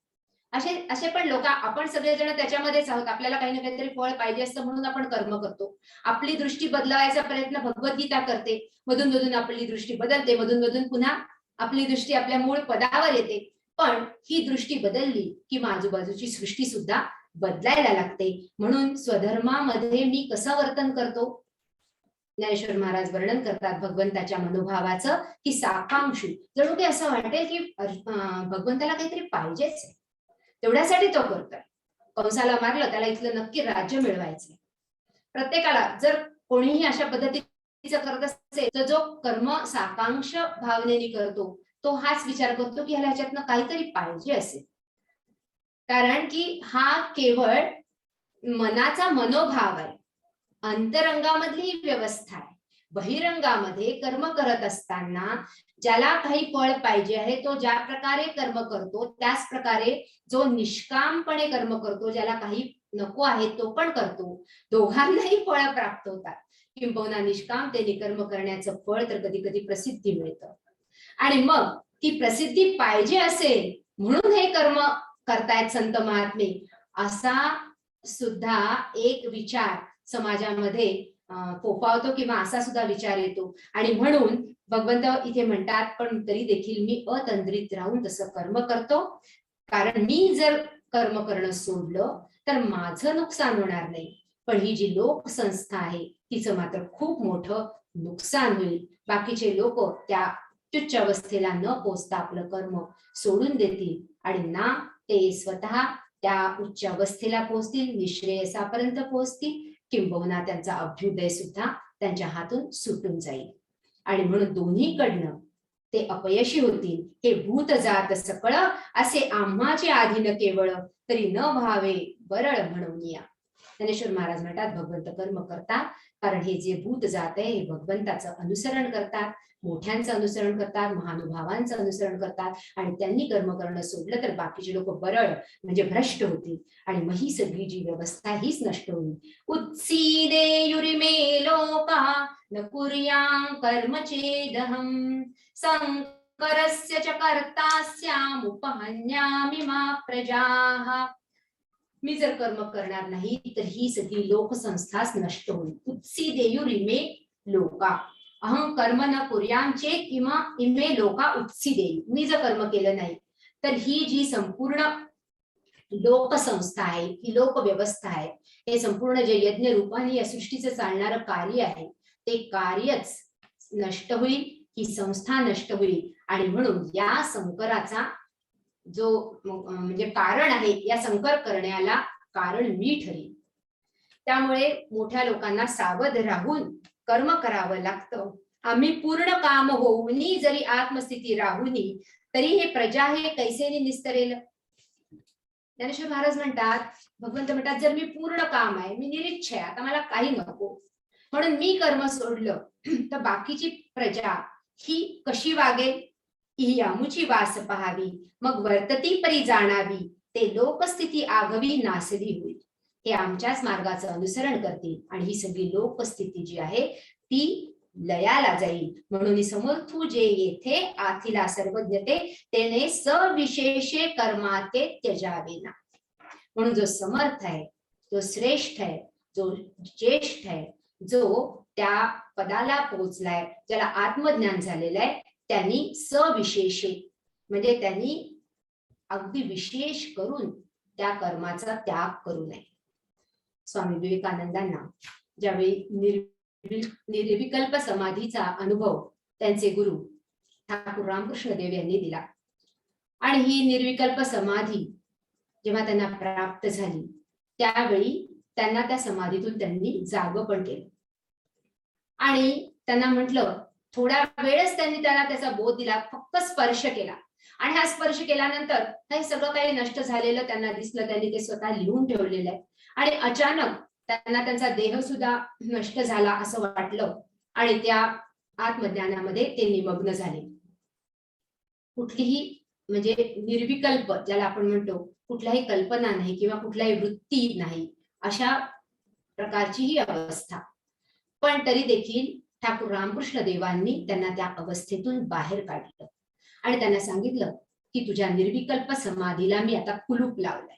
असे पण लोक आपण सगळेजण त्याच्यामध्येच आहोत. आपल्याला काही ना काहीतरी फळ पाहिजे असतं म्हणून आपण कर्म करतो. आपली दृष्टी बदलवायचा प्रयत्न भगवद्गीता करते, मधून मधून आपली दृष्टी बदलते, मधून मधून पुन्हा आपली दृष्टी आपल्या मूळ पदावर येते. पण ही दृष्टी बदलली की आजूबाजूची सृष्टी सुद्धा बदलायला लागते. म्हणून स्वधर्मामध्ये मी कसं वर्तन करतो. ज्ञानेश्वर महाराज वर्णन करतात भगवंताच्या मनोभावाचं की साकांक्षू, जणू काही असं वाटेल की भगवंताला काहीतरी पाहिजेच आहे, तेवढ्यासाठी तो करतोय. कंसाला मारलं, त्याला इथलं नक्की राज्य मिळवायचंय. प्रत्येकाला जर कोणीही अशा पद्धतीचं करत असेल तर जो कर्म साकांक्ष भावनेने करतो तो हाच विचार करतो की ह्याला ह्याच्यातनं काहीतरी पाहिजे असेल. कारण की हा केवळ मनाचा मनोभाव आहे, अंतरंगामधली ही व्यवस्था आहे. बहिरंगामध्ये कर्म करत असताना ज्याला काही फळ पाहिजे आहे तो ज्या प्रकारे कर्म करतो त्याच प्रकारे जो निष्कामपणे कर्म करतो, ज्याला काही नको आहे तो पण करतो, दोघांनाही फळ प्राप्त होतात. किंबहुना निष्कामतेने कर्म करण्याचं फळ तर कधी कधी प्रसिद्धी मिळतं. आणि मग ती प्रसिद्धी पाहिजे असेल म्हणून हे कर्म करतायत संत महात्मे, असा सुद्धा एक विचार समाजामध्ये फोफावतो किंवा असा सुद्धा विचार येतो. आणि म्हणून भगवंत इथे म्हणतात, पण तरी देखील मी अतंद्रित राहून तसं कर्म करतो, कारण मी जर कर्म करणं सोडलं तर माझं नुकसान होणार नाही, पण ही जी लोकसंस्था आहे तिचं मात्र खूप मोठं नुकसान होईल. बाकीचे लोक त्या तुच्छ अवस्थेला न पोचता आपलं कर्म सोडून देतील आणि ना ते स्वतः त्या उच्च अवस्थेला पोहोचतील, निश्रेयसापर्यंत पोहोचतील, किंबहुना त्यांचा अभ्युदय सुद्धा त्यांच्या हातून सुटून जाईल. आणि म्हणून दोन्हीकडनं ते अपयशी होतील. हे भूत जात सकळ असे आम्हाचे आधीन केवळ, तरी न भावे बरळ म्हणून या. ज्ञानेश्वर महाराज म्हणतात भगवंत कर्म करतात कारण हे जे भूत जात आहे हे भगवंताचं अनुसरण करतात, मोठ्यांचं अनुसरण करतात, महानुभावांचं अनुसरण करतात, आणि त्यांनी कर्म करणं सोडलं तर बाकीचे लोक बरळ म्हणजे भ्रष्ट होतील आणि मग ही सगळी जी व्यवस्था हीच नष्ट होईल. उत्सीदेयुरिमे लोका न कुर्यां कर्म चेदहं संकरस्य च कर्तास्यामुपहन्यामि मा प्रजाः. मी जर कर्म करणार नाही तर ही सगळी लोकसंस्थाच नष्ट होईल. उत्सीदेयुरिमे लोका, अहं कर्म न कुर्यां चेत किंवा इमे लोका उत्सीदेयु. मी जर कर्म केलं नाही तर ही जी संपूर्ण लोकसंस्था आहे, ही लोकव्यवस्था आहे, हे संपूर्ण जे यज्ञ रूपाने या सृष्टीचं चालणारं कार्य आहे ते कार्यच नष्ट होईल, ही संस्था नष्ट होईल. आणि म्हणून या संकराचा जो म्हणजे कारण आहे, या संकर करण्याला कारण मी ठरेल. त्यामुळे मोठ्या लोकांना सावध राहून कर्म करावं लागतं. आम्ही पूर्ण काम होऊनी जरी आत्मस्थिती राहुनी तरी हे प्रजा हे कैसेने निस्तरेल. ज्ञानेश्वर महाराज म्हणतात, भगवंत म्हणतात, जर मी पूर्ण काम आहे, मी निरीच्छ आहे, आता मला काही नको, म्हणून मी कर्म सोडलं तर बाकीची प्रजा ही कशी वागेल. ही आमुची वास पहावी, मग वर्तती परी जाणावी, ते लोकस्थिती आगवी नासली होईल. हे आमच्याच मार्गाचं अनुसरण करतील आणि ही सगळी लोकस्थिती जी आहे ती लयाला जाईल. म्हणून समर्थू जे येथे आथिला सर्वज्ञते तेने सविशेषे कर्माते त्यजावे ना. म्हणून जो समर्थ आहे, जो श्रेष्ठ आहे, जो ज्येष्ठ आहे, जो त्या पदाला पोहोचलाय, ज्याला आत्मज्ञान झालेलं आहे, त्यांनी सविशेषे म्हणजे त्यांनी अगदी विशेष करून त्या कर्माचा त्याग करू नये. स्वामी विवेकानंदांना ज्यावेळी निर्विकल्प समाधीचा अनुभव त्यांचे गुरु ठाकूर रामकृष्ण देव यांनी दिला आणि ही निर्विकल्प समाधी जेव्हा त्यांना प्राप्त झाली त्यावेळी त्यांना त्या समाधीतून त्यांनी जाग पण केलं आणि त्यांना म्हटलं, थोड्या वेळच त्यांनी त्यांना त्याचा बोध दिला, फक्त स्पर्श केला आणि हा स्पर्श केल्यानंतर हे सगळं काही नष्ट झालेलं त्यांना दिसलं. त्यांनी ते स्वतः लिहून ठेवलेलं आहे आणि अचानक त्यांना त्यांचा देह सुद्धा नष्ट झाला असं वाटलं आणि त्या आत्मज्ञानामध्ये ते निमग्न झाले. कुठलीही म्हणजे निर्विकल्प ज्याला आपण म्हणतो, कुठल्याही कल्पना नाही किंवा कुठल्याही वृत्ती नाही, अशा प्रकारची ही अवस्था. पण तरी देखील ठाकूर रामकृष्ण देवांनी त्यांना त्या अवस्थेतून बाहेर काढलं आणि त्यांना सांगितलं की तुझ्या निर्विकल्प समाधीला मी आता कुलूप लावलाय,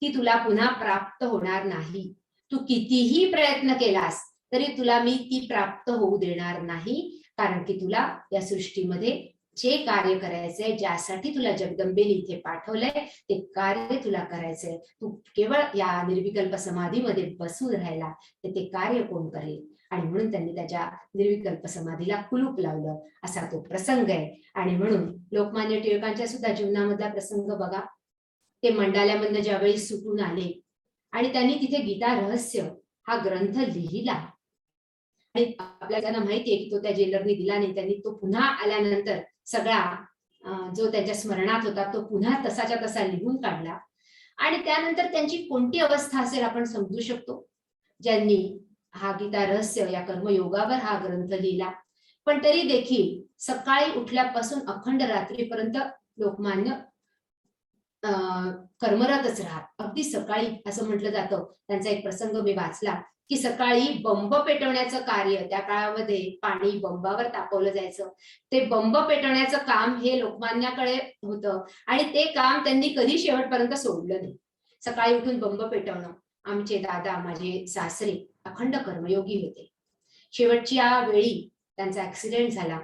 ती तुला पुन्हा प्राप्त होणार नाही. तू कितीही प्रयत्न केलास तरी तुला मी ती प्राप्त होऊ देणार नाही, कारण की तुला या सृष्टीमध्ये जे कार्य करायचंय, ज्यासाठी तुला जगदंबेने इथे पाठवलंय ते कार्य तुला करायचंय. तू केवळ या निर्विकल्प समाधीमध्ये बसून राहिला तर ते कार्य कोण करेल. आणि म्हणून त्यांनी त्याच्या निर्विकल्प समाधीला कुलूप लावलं, असा तो प्रसंग आहे. आणि म्हणून लोकमान्य टिळकांच्या सुद्धा जीवनामधला प्रसंग बघा. ते मंडाल्यामधनं ज्यावेळी सुटून आले आणि त्यांनी तिथे गीता रहस्य हा ग्रंथ लिहिला आणि आपल्याला माहितीये की तो त्या जेलरनी दिला नाही. त्यांनी तो पुन्हा आल्यानंतर सगळा जो त्याच्या स्मरणात होता तो पुन्हा तसाच्या तसा लिहून काढला. आणि त्यानंतर त्यांची कोणती अवस्था असेल आपण समजू शकतो, ज्यांनी हा गीता रहस्य या कर्मयोगावर हा ग्रंथ लिहिला. पण तरी देखील सकाळी उठल्यापासून अखंड रात्रीपर्यंत लोकमान्य कर्मरतच राहत. अगदी सकाळी असं म्हटलं जातं, त्यांचा एक प्रसंग मी वाचला की सकाळी बंब पेटवण्याचं कार्य, त्या काळामध्ये पाणी बंबावर तापवलं जायचं, ते बंब पेटवण्याचं काम हे लोकमान्याकडे होतं आणि ते काम त्यांनी कधी शेवटपर्यंत सोडलं नाही. सकाळी उठून बंब पेटवणं. आमचे दादा, माझे सासरे अखंड कर्मयोगी होते. शेवटच्या वेळी त्यांचा ऍक्सिडेंट झाला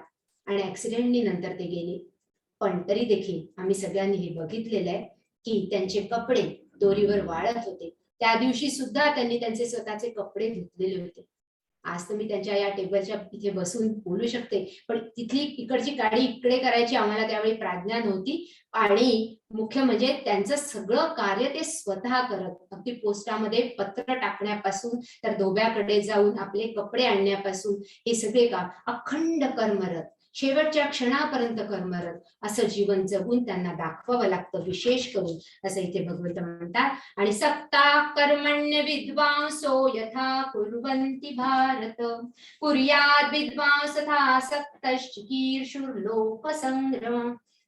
आणि ऍक्सिडेंटनी नंतर ते गेले. पण तरी देखील आम्ही सगळ्यांनी हे बघितलेलं आहे की त्यांचे कपडे दोरीवर वाळत होते. त्या दिवशी सुद्धा त्यांनी त्यांचे स्वतःचे कपडे धुतलेले होते. आज तर मी त्यांच्या या टेबलच्या इथे बसून बोलू शकते, पण तिथली इकडची काडी इकडे करायची आम्हाला त्यावेळी प्राज्ञा नव्हती. आणि मुख्य म्हणजे त्यांचं सगळं कार्य ते स्वतः करत, अगदी पोस्टामध्ये पत्र टाकण्यापासून तर धोब्याकडे जाऊन आपले कपडे आणण्यापासून हे सगळे काम अखंड कर्मरत, शेवटच्या क्षणापर्यंत कर्मरत असं जीवन जगून त्यांना दाखवावं लागतं विशेष करून, असं इथे भगवंत म्हणतात. आणि सक्ता कर्मण्य विद्वांसो यथा कुर्वन्ति भारत कुर्याद् विद्वांसथा सक्तश्चिकीर्षुर्लोक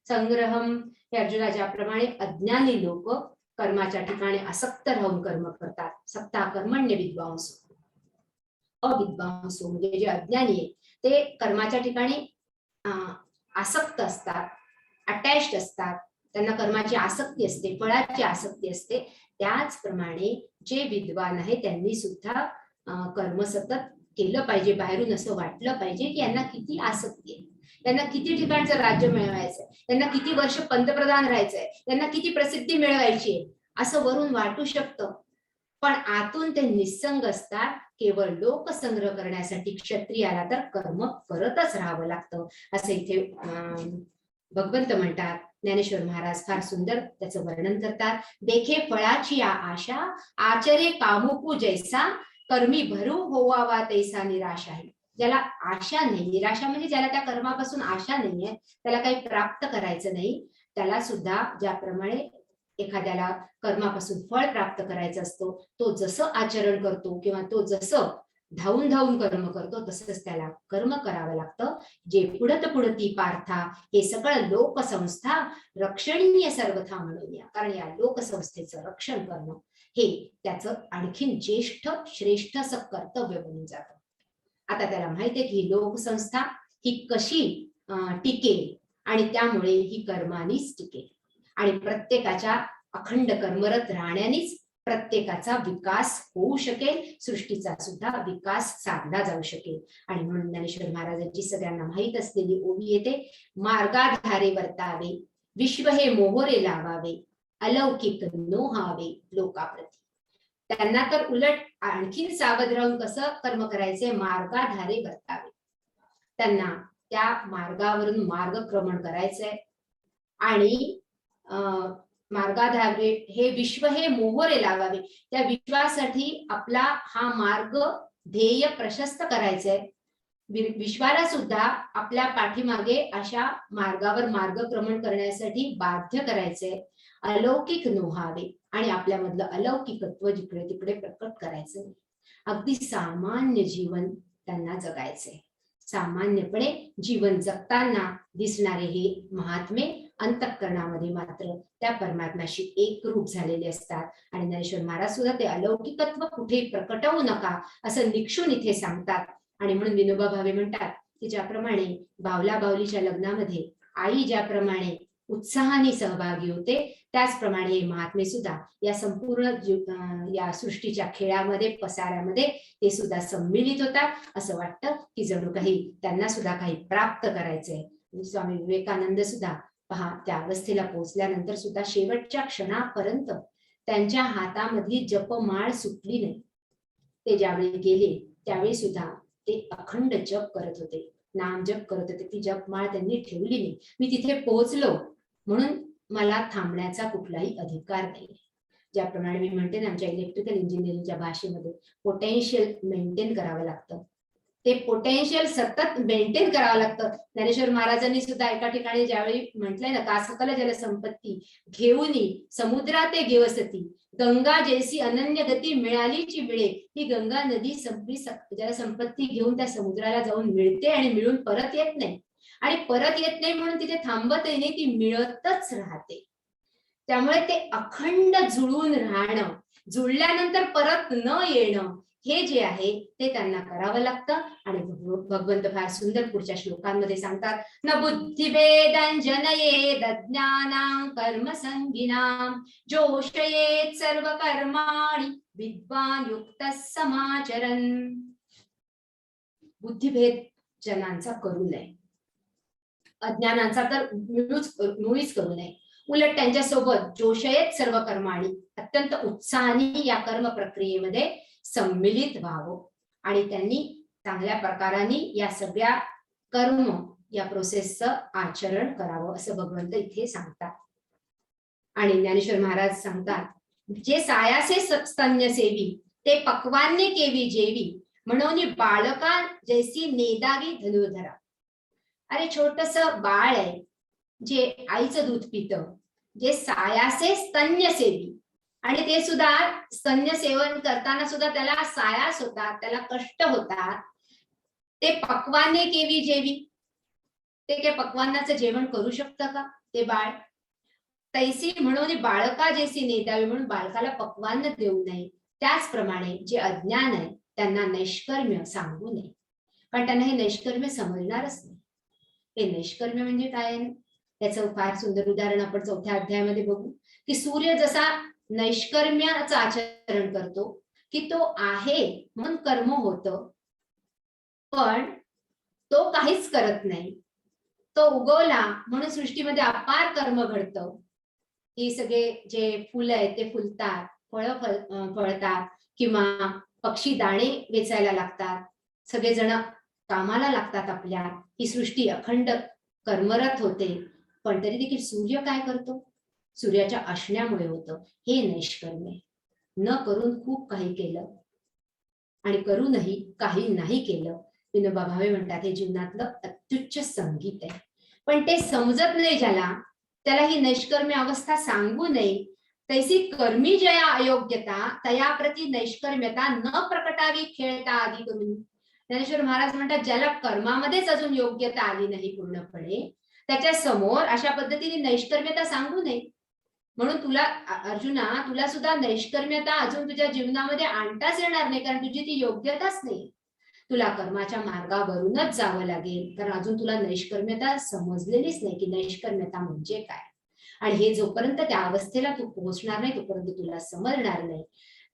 संग्रहम. हे अर्जुना ज्याप्रमाणे अज्ञानी लोक कर्माच्या ठिकाणी आसक्त राहून कर्म करतात. सक्ता कर्मण्य विद्वांसो, अविद्वांसो म्हणजे जे अज्ञानी आहे ते कर्माच्या ठिकाणी आसक्त असतात, अटॅच्ड असतात, त्यांना कर्माची आसक्ती असते, फळाची आसक्ती असते. त्याचप्रमाणे जे विद्वान आहे त्यांनी सुद्धा कर्म सतत केलं पाहिजे. बाहेरून असं वाटलं पाहिजे की यांना किती आसक्ती आहे, त्यांना किती ठिकाणचं राज्य मिळवायचंय, त्यांना किती वर्ष पंतप्रधान राहायचंय, त्यांना किती प्रसिद्धी मिळवायची आहे, असं वरून वाटू शकतं. पण आतून ते निस्संग असतात. केवळ लोकसंग्रह करण्यासाठी क्षत्रियाला तर कर्म करतच राहावं लागतं, असं इथे भगवंत म्हणतात. ज्ञानेश्वर महाराज फार सुंदर त्याचं वर्णन करतात. देखे फळाची आशा आचरे कामुकू जैसा कर्मी भरू होवावा तैसा निराशा आहे. ज्याला आशा नाही, निराशा म्हणजे ज्याला त्या कर्मापासून आशा नाहीये, त्याला काही प्राप्त करायचं नाही, त्याला सुद्धा ज्याप्रमाणे एखाद्याला कर्मापासून फळ प्राप्त करायचं असतो, तो जसं आचरण करतो किंवा तो जसं धावून धावून कर्म करतो तसंच त्याला कर्म करावं लागतं. जे पुढत पुढती पार्था हे सगळं लोकसंस्था रक्षणीय सर्वथा म्हणून या, कारण या लोकसंस्थेचं रक्षण करणं हे त्याचं आणखीन ज्येष्ठ श्रेष्ठ असं कर्तव्य बनून जातं. आता त्याला माहितीये की ही लोकसंस्था ही कशी टिकेल आणि त्यामुळे ही कर्मानीच टिकेल आणि प्रत्येकाच्या अखंड कर्मरत राहण्यानेच प्रत्येकाचा विकास होऊ शकेल, सृष्टीचा सुद्धा विकास साधला जाऊ शकेल. आणि म्हणून ज्ञानेश्वर महाराजांची सगळ्यांना माहित असलेली ओवी येते. मार्गाधारे वर्तावे विश्व हे मोहरे लावावे अलौकिक नोहावे लोकाप्रती. त्यांना तर उलट आणखीन सावध राहून कसं कर्म करायचे, मार्गाधारे वर्तावे, त्यांना त्या मार्गावरून मार्गक्रमण करायचंय. आणि मार्गाधारे हे विश्व हे मोहरे लावावे, त्या विश्वासाठी आपला हा मार्ग ध्येय प्रशस्त करायचंय. विश्वाला सुद्धा आपल्या पाठीमागे अशा मार्गावर मार्गक्रमण करण्यासाठी बाध्य करायचंय. अलौकिक नोहावे आणि आपल्यामधलं अलौकिकत्व जिकडे तिकडे प्रकट करायचं. अगदी सामान्य जीवन त्यांना जगायचंय. सामान्यपणे जीवन जगताना दिसणारे हे महात्मे अंतःकरणामध्ये मात्र त्या परमात्म्याशी एकरूप झालेले असतात. आणि ज्ञानेश्वर महाराज सुद्धा ते अलौकिकत्व कुठे प्रकटवू नका असं निक्षून इथे सांगतात. आणि म्हणून विनोबा भावे म्हणतात की ज्याप्रमाणे बावला बावलीच्या लग्नामध्ये आई ज्याप्रमाणे उत्साहाने सहभागी होते, त्याचप्रमाणे हे महात्मे सुद्धा या संपूर्ण या सृष्टीच्या खेळामध्ये पसाऱ्यामध्ये ते सुद्धा सम्मिलित होतात. असं वाटतं की जणू काही त्यांना सुद्धा काही प्राप्त करायचंय. स्वामी विवेकानंद सुद्धा पहा, त्या अवस्थेला पोहोचल्यानंतर सुद्धा शेवटच्या क्षणापर्यंत त्यांच्या हातामधली जपमाळ सुटली नाही. ते ज्यावेळी गेले त्यावेळी सुद्धा ते अखंड जप करत होते, नाम जप करत होते. ती जपमाळ त्यांनी ठेवली नाही. मी तिथे पोहोचलो म्हणून मला थांबण्याचा कुठलाही अधिकार नाही. ज्याप्रमाणे मी म्हणते ना, आमच्या इलेक्ट्रिकल इंजिनिअरिंगच्या भाषेमध्ये पोटेन्शियल मेंटेन करावं लागतं. ते पोटेन्शियल सतत मेंटेन करावं लागतं. ज्ञानेश्वर महाराजांनी सुद्धा एका ठिकाणी ज्यावेळी म्हटलंय ना, का सकल जलसंपत्ती घेऊनी समुद्रा ते घेवसती, गंगा जैसी अनन्य गती मिळालीची मिळे. ही गंगा नदी संपली जलसंपत्ती घेऊन त्या समुद्राला जाऊन मिळते आणि मिळून परत येत नाही. आणि परत येत नाही म्हणून तिथे थांबतही नाही, ती मिळतच राहते. त्यामुळे ते अखंड जुळून राहणं, जुळल्यानंतर परत न येणं, हे जे आहे ते त्यांना करावं लागतं. आणि भगवंत फार सुंदर पुढच्या श्लोकांमध्ये सांगतात, न बुद्धिभेदं जनयेद ज्ञानां कर्मसंगिनां जोषयेत सर्व कर्माणि विद्वान युक्तः समाचरन्. बुद्धिभेद जनांचा करू नये, अज्ञानांचा तर मुळीच करू नये. उलट त्यांच्यासोबत जोशयेत सर्व कर्माणी, अत्यंत उत्साहाने या कर्म प्रक्रियेमध्ये सम्मिलित व्हावं आणि त्यांनी चांगल्या प्रकाराने या सगळ्या कर्म या प्रोसेसचं आचरण करावं असं भगवंत इथे सांगतात. आणि ज्ञानेश्वर महाराज सांगतात, जे सायासे स्तन्य सेवी ते पक्वान्य केवी जेवी, म्हणून बाळका जैसी नेदावी धनुर्धरा. अरे छोटस बाळ आहे जे आईचं दूध पितं, जे सायासे स्तन्य सेवी, आणि ते सुद्धा स्तन्य सेवन करताना सुद्धा त्याला सायास होतात, त्याला कष्ट होतात. ते पक्वाने केवी जेवी, ते काय पक्वान्नाचं जेवण करू शकतं का ते बाळ? तैसी म्हणून बाळका जैसी नेदावी, म्हणून बाळकाला पक्वान्न देऊ नये. त्याचप्रमाणे जे अज्ञान आहे त्यांना नैष्कर्म्य सांगू नये, कारण त्यांना हे नैष्कर्म्य समजणारच नाही. हे नैष्कर्म्य म्हणजे काय? त्याचं फार सुंदर उदाहरण आपण 4थ्या अध्यायामध्ये बघू, की सूर्य जसा नैष्कर्म्याचं आचरण करतो, की तो आहे म्हणून कर्म होतं, पण तो काहीच करत नाही. तो उगवला म्हणून सृष्टीमध्ये अपार कर्म घडतं. ही सगळे जे फुलं आहेत ते फुलतात, फळं फळतात, किंवा पक्षी दाणे वेचायला लागतात, सगळेजण कामाला लागतात आपल्या. ही सृष्टी अखंड कर्मरत होते, पण तरी देखील सूर्य काय करतो? सूर्याच्या असण्यामुळे होतं. हे नैष्कर्म्य. न करून खूप काही केलं आणि करूनही काही नाही केलं. विनोबा भावे म्हणतात, हे जीवनातलं अत्युच्च संगीत आहे. पण ते समजत नाही ज्याला, त्याला ही नैष्कर्म्य अवस्था सांगू नये. तैसी कर्मी जया अयोग्यता तया प्रती नैष्कर्म्यता न प्रकटावी खेळता आधी करून. ज्ञानेश्वर महाराज म्हणतात, ज्याला कर्मामध्येच अजून योग्यता आली नाही पूर्णपणे, त्याच्या समोर अशा पद्धतीने नैष्कर्म्यता सांगू नये. म्हणून तुला अर्जुना, तुला सुद्धा नैष्कर्म्यता अजून तुझ्या जीवनामध्ये आणताच येणार नाही, कारण तुझी ती योग्यताच नाही. तुला कर्माच्या मार्गावरूनच जावं लागेल, कारण अजून तुला नैष्कर्म्यता समजलेलीच नाही की नैष्कर्म्यता म्हणजे काय. आणि हे जोपर्यंत त्या अवस्थेला तू पोहोचणार नाही तोपर्यंत तुला समजणार नाही.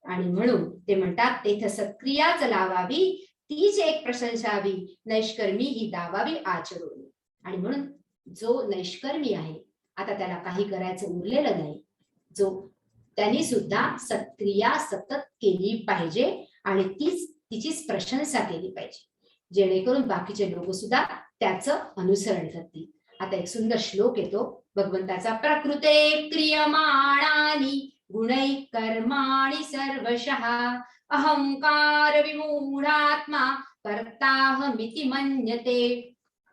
आणि म्हणून ते म्हणतात, तेथ सत्क्रियाच लावावी तीच एक प्रशंसावी, नैष्कर्मी ही दावावी आचरून. आणि म्हणून जो नैष्कर्मी आहे, आता त्याला काही करायचं उरलेलं नाही, जो त्यांनी सुद्धा सत्क्रिया सतत केली पाहिजे आणि तिचीच प्रशंसा केली पाहिजे, जेणेकरून बाकीचे लोक सुद्धा त्याचं अनुसरण करतील. आता एक सुंदर श्लोक येतो भगवंताचा, प्रकृते क्रियमाणानि गुणै कर्माणि सर्वशः अहंकार विमूढात्मा कर्ताहमिति मन्यते.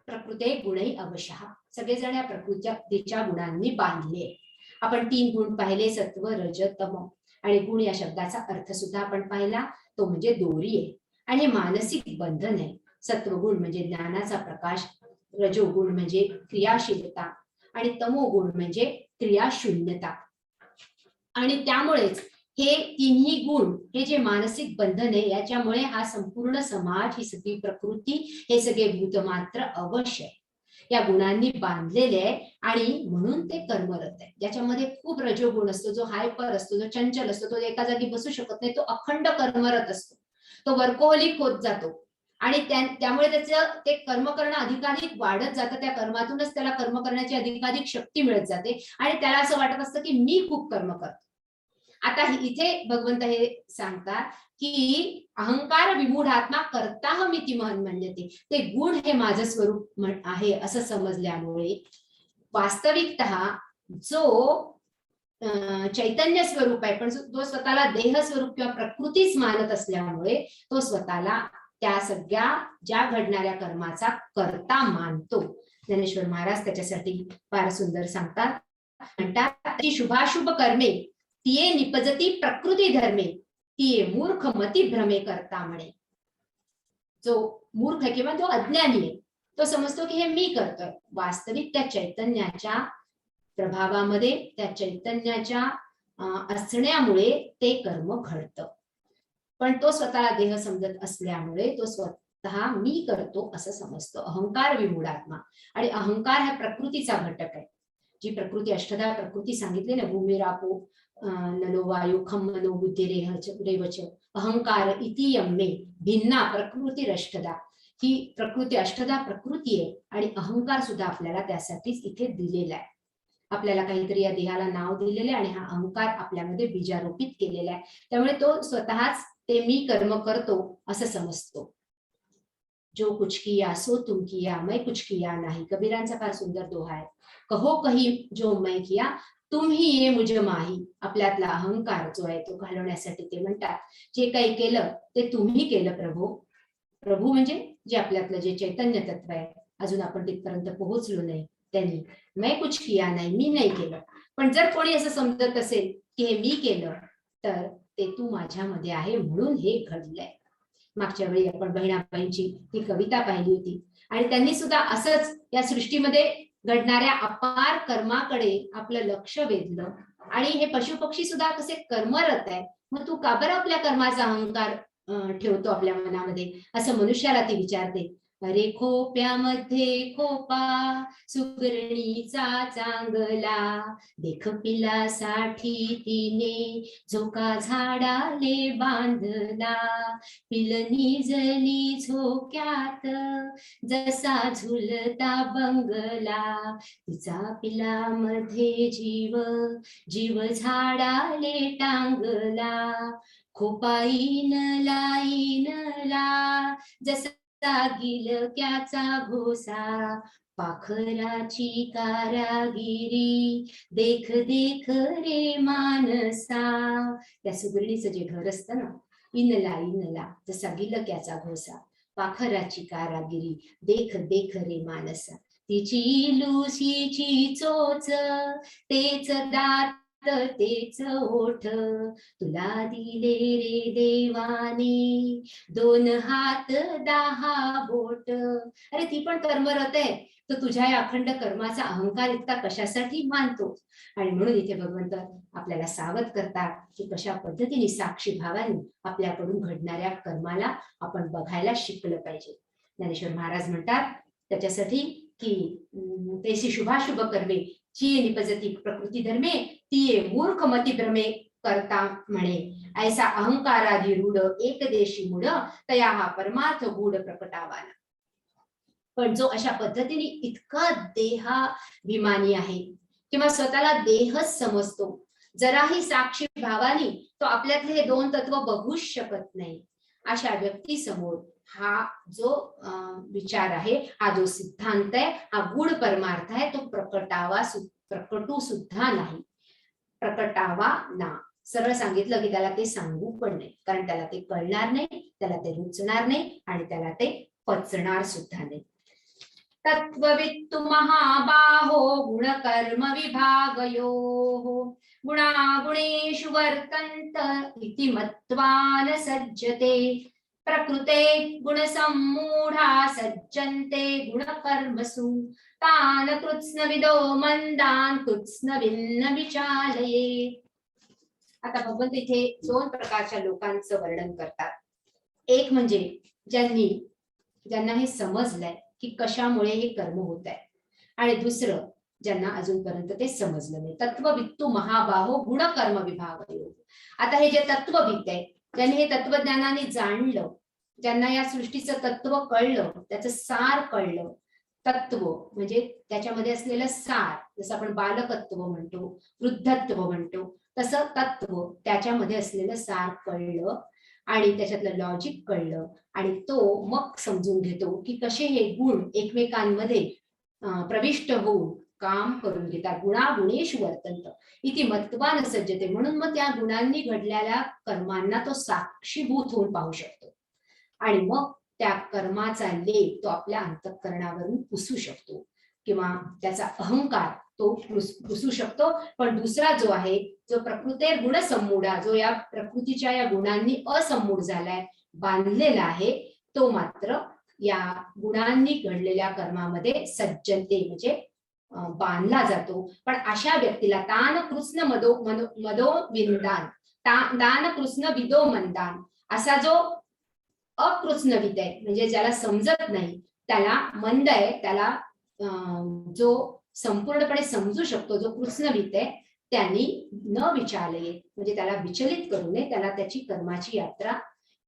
प्रकृते गुणै अवशः. सगळेजण या प्रकृतीच्या गुणांनी बांधले. आपण 3 गुण पाहिले, सत्व रज तम. आणि गुण या शब्दाचा अर्थ सुद्धा आपण पाहिला, तो म्हणजे दोरी आहे आणि मानसिक बंधन आहे. सत्वगुण म्हणजे ज्ञानाचा प्रकाश, रजोगुण म्हणजे क्रियाशीलता आणि तमोगुण म्हणजे क्रियाशून्यता. आणि त्यामुळेच हे तिन्ही गुण, हे जे मानसिक बंधन आहे, याच्यामुळे हा संपूर्ण समाज, ही सगळी प्रकृती, हे सगळे भूतमात्र अवश्य आहे, या गुणांनी बांधलेले आहे. आणि म्हणून ते कर्मरत आहे. ज्याच्यामध्ये खूप रजोगुण असतो, जो हायपर असतो, जो चंचल असतो, तो एका जागी बसू शकत नाही, तो अखंड कर्मरत असतो, तो वर्कोहोलिक होत जातो. आणि त्यामुळे त्याचं ते कर्म करणं अधिकाधिक वाढत जातं. त्या कर्मातूनच त्याला कर्म करण्याची अधिकाधिक शक्ती मिळत जाते आणि त्याला असं वाटत असतं की मी खूप कर्म करतो. आता इथे भगवंत हे सांगतात की अहंकार विमूढ आत्मा कर्ताहमिति मन्यते. ते गुण हे माझं स्वरूप आहे असं समजल्यामुळे वास्तविकतः जो चैतन्य स्वरूप आहे, पण तो स्वतःला देह स्वरूप किंवा प्रकृतीच मानत असल्यामुळे तो स्वतःला त्या सगळ्या ज्या घडणाऱ्या कर्माचा कर्ता मानतो. ज्ञानेश्वर महाराज त्याच्यासाठी फार सुंदर सांगतात, म्हणतात ती शुभाशुभ कर्मे तिये निपजती प्रकृती धर्मे, तिये मूर्ख मती भ्रमे करता म्हणे. जो मूर्ख आहे किंवा जो अज्ञानी आहे तो समजतो की हे मी करतोय, वास्तविक त्या चैतन्याच्या प्रभावामध्ये, त्या चैतन्याच्या असण्यामुळे ते कर्म घडतं. पण तो स्वतःला देह समजत असल्यामुळे तो स्वतः मी करतो असं समजतो. अहंकार विमूढात्मा. आणि अहंकार हा प्रकृतीचा घटक आहे. जी प्रकृती अष्टधा प्रकृती सांगितली ना, भूमिरापो नलो वायू खम मनो बुद्धी रेवच अहंकार इति यम्मे भिन्ना प्रकृती अष्टधा. ही प्रकृती अष्टधा प्रकृती आहे आणि अहंकार सुद्धा आपल्याला त्यासाठीच इथे दिलेला आहे. आपल्याला काहीतरी या देहाला नाव दिलेले आणि हा अहंकार आपल्यामध्ये बीजारोपित केलेला आहे. त्यामुळे तो स्वतःच ते मी कर्म करतो असं समजतो. जो कुछ किया सो तुम किया मैं कुछ किया नाही. कबीरांचा फार सुंदर दोहा आहे. कहो कही जो मैं किया तुम ही ये मुझ माही. आपल्यातला अहंकार जो आहे तो घालवण्यासाठी ते म्हणतात जे काही केलं ते तुम्ही केलं प्रभू. प्रभू म्हणजे जे आपल्यातलं जे चैतन्य तत्व आहे, अजून आपण तिथपर्यंत पोहोचलो नाही त्यांनी. मैं कुछ किया नाही, मी नाही केलं. पण जर कोणी असं समजत असेल की हे मी केलं तर ते तू माझ्यामध्ये आहे म्हणून हे घडलंय. मागच्या वेळी आपण बहिणाबाईंची ती कविता पाहिली होती आणि त्यांनी सुद्धा असंच या सृष्टीमध्ये घडणाऱ्या अपार कर्माकडे आपलं लक्ष वेधलं. आणि हे पशुपक्षी सुद्धा कसे कर्मरत आहे, मग तू का बरं आपल्या कर्माचा अहंकार ठेवतो आपल्या मनामध्ये, असं मनुष्याला ती विचारते. अरे खोप्यामध्ये खोपा सुगरणीचा चांगला, देख पिलासाठी तिने झोका झाडाले बांधला. पिल निजली झोक्यात जसा झुलता बंगला, तिचा पिलामध्ये जीव जीव झाडाले टांगला. खोपा इनला जसा गिलक्याचा घोसा, पाखराची कारागिरी देख देख रे मानसा. त्या सुगरणीचं जे घर असतं ना, इनला जसा गिलक्याचा घोसा, पाखराची कारागिरी देख देख रे मानसा. तिची लुसीची चोच तेच दात तेच ओठ, तुला दिले रे देवाने 2 हात 10 बोट. अरे ती पण कर्मरत आहे, तर तुझ्या या अखंड कर्माचा अहंकार इतका कशासाठी मानतो. आणि म्हणून इथे भगवंत आपल्याला सावध करतात की कशा पद्धतीने साक्षी भावाने आपल्याकडून घडणाऱ्या कर्माला आपण बघायला शिकलं पाहिजे. ज्ञानेश्वर महाराज म्हणतात त्याच्यासाठी की तेसी शुभाशुभ कर्मे चिये निपजती प्रकृती धर्मे, तिये मूर्ख मती भ्रमे करता म्हणे. ऐसा अहंकारादी रूढ एकदेशी मूढ, तया हा परमार्थ गूढ प्रकटावाना. पण जो अशा पद्धतीने इतका देहाभिमानी आहे किंवा स्वतःला देहच समजतो, जराही साक्षी भावानी तो आपल्यातले हे 2 तत्व बघूच शकत नाही, अशा व्यक्ती समोर हा जो विचार आहे, हा जो सिद्धांत आहे, हा गूढ परमार्थ आहे, तो प्रकटू सुद्धा नाही. प्रकटावा ना सरळ सांगितलं की त्याला ते सांगू पण नाही, कारण त्याला ते कळणार नाही, त्याला ते रुचणार नाही आणि त्याला ते पचणार सुद्धा नाही. तत्ववित्तु महाबाहो गुणकर्म विभागयोः, गुणागुणेषु वर्तन्त इति मत्वा न सज्जते. प्रकृते गुणसम्मूढा सज्जन्ते गुणकर्मसु, तान् कृत्स्नविदो मंदान् कृत्स्नविन्न विचालयेत्. आता भगवंत इथे 2 प्रकारच्या लोकांचं वर्णन करतात. एक म्हणजे ज्यांना हे समजलंय की कशामुळे हे कर्म होत आहे, आणि दुसरं ज्यांना अजूनपर्यंत ते समजलं नाही. तत्ववित्तु महाबाहो गुणकर्म विभागयोः. आता हे जे तत्ववित्त आहे, ज्यांनी हे तत्वज्ञानाने जाणलं, ज्यांना या सृष्टीचं तत्व कळलं, त्याचं सार कळलं. तत्व म्हणजे त्याच्यामध्ये असलेलं सार, जसं आपण बालकत्व म्हणतो, वृद्धत्व म्हणतो, तसं तत्व त्याच्यामध्ये असलेलं सार कळलं आणि त्याच्यातलं लॉजिक कळलं, आणि तो मग समजून घेतो की कसे हे गुण एकमेकांमध्ये प्रविष्ट होऊन काम करून घेतात. गुणागुणेषु वर्तन्त इति मत्वा न सज्जते. म्हणून मग त्या गुणांनी घडलेल्या कर्मांना तो साक्षीभूत होऊन पाहू शकतो आणि मग त्या कर्माचा लेप तो आपल्या अंतःकरणावरून पुसू शकतो किंवा त्याचा अहंकार तो पुसू शकतो. पण दुसरा जो आहे, जो प्रकृते गुण सम्मूढा, जो या प्रकृतीच्या या गुणांनी असम्मूढ झालाय, बांधलेला आहे, तो मात्र या गुणांनी घडलेल्या कर्मामध्ये सज्जनते म्हणजे बांधला जातो. पण अशा व्यक्तीला तान कृष्ण मदो विंदान दान कृष्ण विदो मंदान असा जो अकृष्णविद आहे, म्हणजे ज्याला समजत नाही त्याला मंद आहे, त्याला जो संपूर्णपणे समजू शकतो, जो कृष्णविद आहे, त्यांनी न विचारले म्हणजे त्याला विचलित करू नये, त्याला त्याची कर्माची यात्रा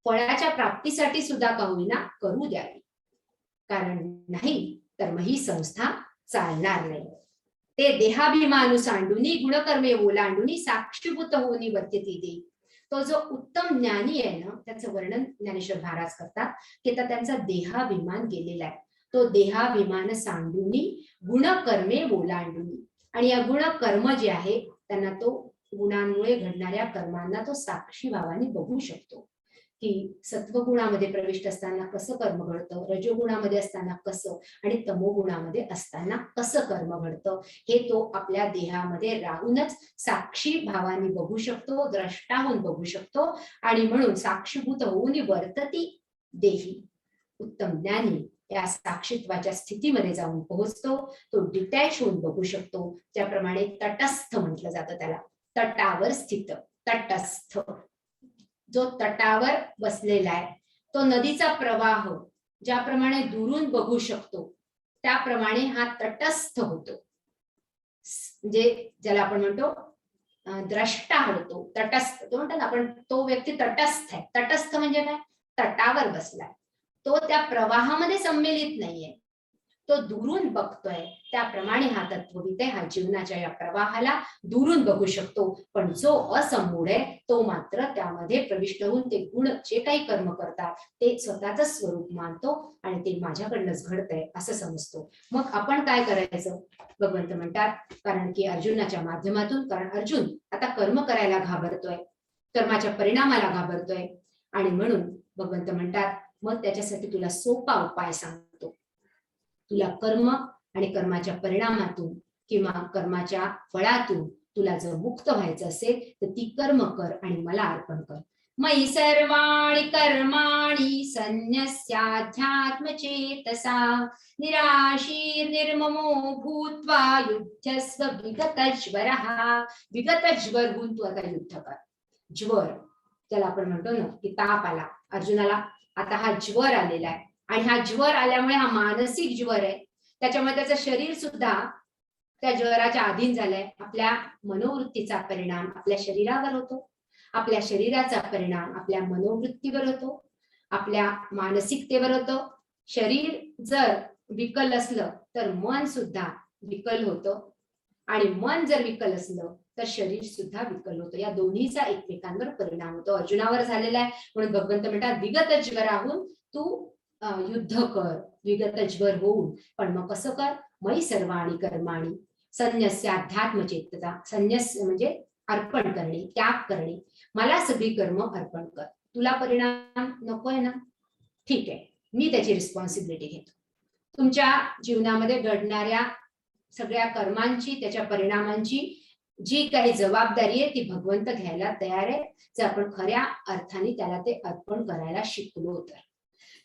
फळाच्या प्राप्तीसाठी सुद्धा का होईना करू द्यावी. कारण नाही तर मग ही संस्था चालणार नाही. ते देहाभिमानु सांडुनी गुणकर्मे ओलांडुनी साक्षीभूत होऊनी वर्त्यती दे. तो जो उत्तम ज्ञानी आहे ना, त्याचं वर्णन ज्ञानेश्वर महाराज करतात की त्यांचा देहाभिमान गेलेला आहे. तो देहाभिमान सांडुनी गुणकर्मे ओलांडुनी, आणि या गुणकर्म जे आहे त्यांना तो गुणांमुळे घडणाऱ्या कर्मांना तो साक्षी भावाने बघू शकतो की सत्वगुणामध्ये प्रविष्ट असताना कसं कर्म घडतं, रजोगुणामध्ये असताना कसं, आणि तमोगुणामध्ये असताना कसं कर्म घडतं, हे तो आपल्या देहामध्ये राहूनच साक्षी भावाने बघू शकतो, द्रष्टा होऊन बघू शकतो. आणि म्हणून साक्षीभूत होऊन वर्तती देही. उत्तम ज्ञानी या साक्षीत्वाच्या स्थितीमध्ये जाऊन पोहोचतो. तो डिटॅच होऊन बघू शकतो. त्याप्रमाणे तटस्थ म्हटलं जातं त्याला, तटावर स्थित, तटस्थ. जो तटावर बसलेला आहे तो नदीचा प्रवाह ज्याप्रमाणे दुरून बघू शकतो त्याप्रमाणे हा तटस्थ होतो. म्हणजे ज्याला आपण म्हणतो द्रष्टा होतो, तटस्थ. तो म्हणतात आपण तो व्यक्ती तटस्थ आहे. तटस्थ म्हणजे काय? तटावर बसलाय, तो त्या प्रवाहामध्ये सम्मिलित नाहीये, तो दुरून बघतोय. त्याप्रमाणे हा तत्वविद आहे, हा जीवनाच्या या प्रवाहाला दुरून बघू शकतो. पण जो असम्मूढ आहे तो मात्र त्यामध्ये प्रविष्ट होऊन ते गुण जे काही कर्म करतात ते स्वतःच स्वरूप मानतो आणि ते माझ्याकडनंच घडतंय असं समजतो. मग आपण काय करायचं? भगवंत म्हणतात, कारण की अर्जुनाच्या माध्यमातून, कारण अर्जुन आता कर्म करायला घाबरतोय, कर्माच्या परिणामाला घाबरतोय, आणि म्हणून भगवंत म्हणतात मग त्याच्यासाठी तुला सोपा उपाय सांगतो. तुला कर्म आणि कर्माच्या परिणामातून किंवा कर्माच्या फळातून तुला जर मुक्त व्हायचं असेल तर ती कर्म कर आणि मला अर्पण कर. मयि सर्वाणि कर्माणि संन्यस्याध्यात्मचेतसा निराशीर्निर्ममो भूत्वा युध्यस्व विगतज्वरः. विगतज्वर होऊन तू आता युद्ध कर. ज्वर त्याला आपण म्हणतो ना की ताप आला अर्जुनाला, आता हा ज्वर आलेला आहे आणि हा ज्वर आल्यामुळे हा मानसिक ज्वर आहे. त्याच्यामुळे त्याचं शरीर सुद्धा त्या ज्वराच्या अधीन झालंय. आपल्या मनोवृत्तीचा परिणाम आपल्या शरीरावर होतो, आपल्या शरीराचा परिणाम आपल्या मनोवृत्तीवर होतो, आपल्या मानसिकतेवर होतो. शरीर जर विकल असलं तर मन सुद्धा विकल होतं, आणि मन जर विकल असलं तर शरीर सुद्धा विकल होतं. या दोन्हीचा एकमेकांवर परिणाम होतो. अर्जुनावर झालेला आहे. म्हणून भगवंत म्हणतात विगत ज्वराहून तू युद्ध कर, विगत ज्वर होऊन. पण मग कसं कर? मयि सर्वाणि कर्माणि संन्यस्य अध्यात्मचेतसा. संन्यस्य म्हणजे अर्पण करणे, त्याग करणे. मला सगळी कर्म अर्पण कर. तुला परिणाम नकोय ना, ठीक आहे, मी त्याची रिस्पॉन्सिबिलिटी घेतो. तुमच्या जीवनामध्ये घडणाऱ्या सगळ्या कर्मांची, त्याच्या परिणामांची जी काही जबाबदारी आहे ती भगवंत घ्यायला तयार आहे, जर आपण खऱ्या अर्थाने त्याला ते अर्पण करायला शिकलो तर.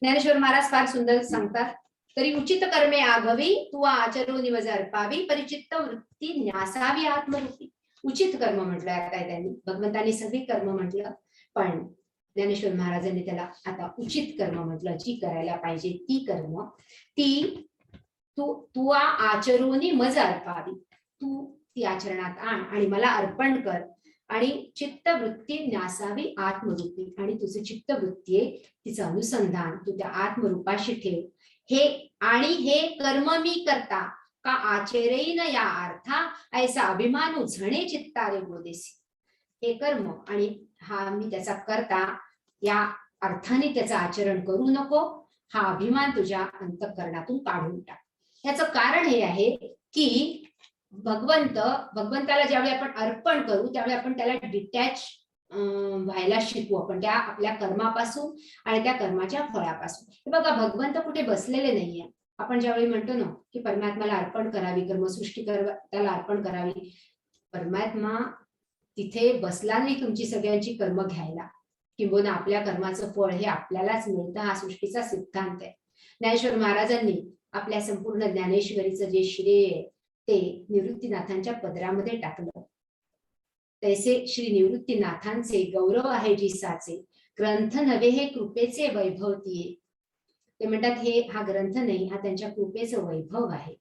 ज्ञानेश्वर महाराज फार सुंदर सांगतात, तरी उचित कर्मे आघवी तू आचरो निवज अर्पावी परिचित्त वृत्ती न्यासावी आत्मरूपी. उचित कर्म म्हटलं आता त्यांनी, भगवंतांनी सगळी कर्म म्हटलं, पण ज्ञानेश्वर महाराजांनी त्याला आता उचित कर्म म्हटलं. जी करायला पाहिजे ती कर्म ती तू आचरोनी मज अर्पावी. तू ती आचरणात आण आणि मला अर्पण कर. आणि चित्तवृत्ती न्यासावी आत्मरूपी. आणि तुझी चित्तवृत्ती आहे तिचं अनुसंधान तू त्या आत्मरूपाशी ठेव. हे कर्म मी करता का आचरेन या अर्था ऐसा अभिमानू झणे चित्तारे बोदेसी. हे कर्म आणि हा मी त्याचा करता या अर्थाने त्याचं आचरण करू नको, हा अभिमान तुझ्या अंतःकरणातून काढून टाक. याचं कारण हे आहे की भगवंताला ज्यावेळी आपण अर्पण करू त्यावेळी आपण त्याला डिटॅच व्हायला शिकू, आपण त्या आपल्या कर्मापासून आणि त्या कर्माच्या फळापासून. हे बघा, भगवंत कुठे बसलेले नाहीये. आपण ज्यावेळी म्हणतो ना की परमात्म्याला अर्पण करावी, कर्मसृष्टी त्याला अर्पण करावी, परमात्मा तिथे बसला नाही तुमची सगळ्यांची कर्म घ्यायला, किंबहुना आपल्या कर्माचं फळ हे आपल्यालाच मिळतं. हा सृष्टीचा सिद्धांत आहे. ज्ञानेश्वर महाराजांनी आपल्या संपूर्ण ज्ञानेश्वरीचं जे श्रेय ते निवृत्तीनाथांच्या पदरामध्ये टाकलं. तैसे श्री निवृत्तीनाथांचे गौरव आहे जी साचे, ग्रंथ नव्हे हे कृपेचे वैभव तिये. ते म्हणतात हा ग्रंथ नाही, हा त्यांच्या कृपेचं वैभव आहे.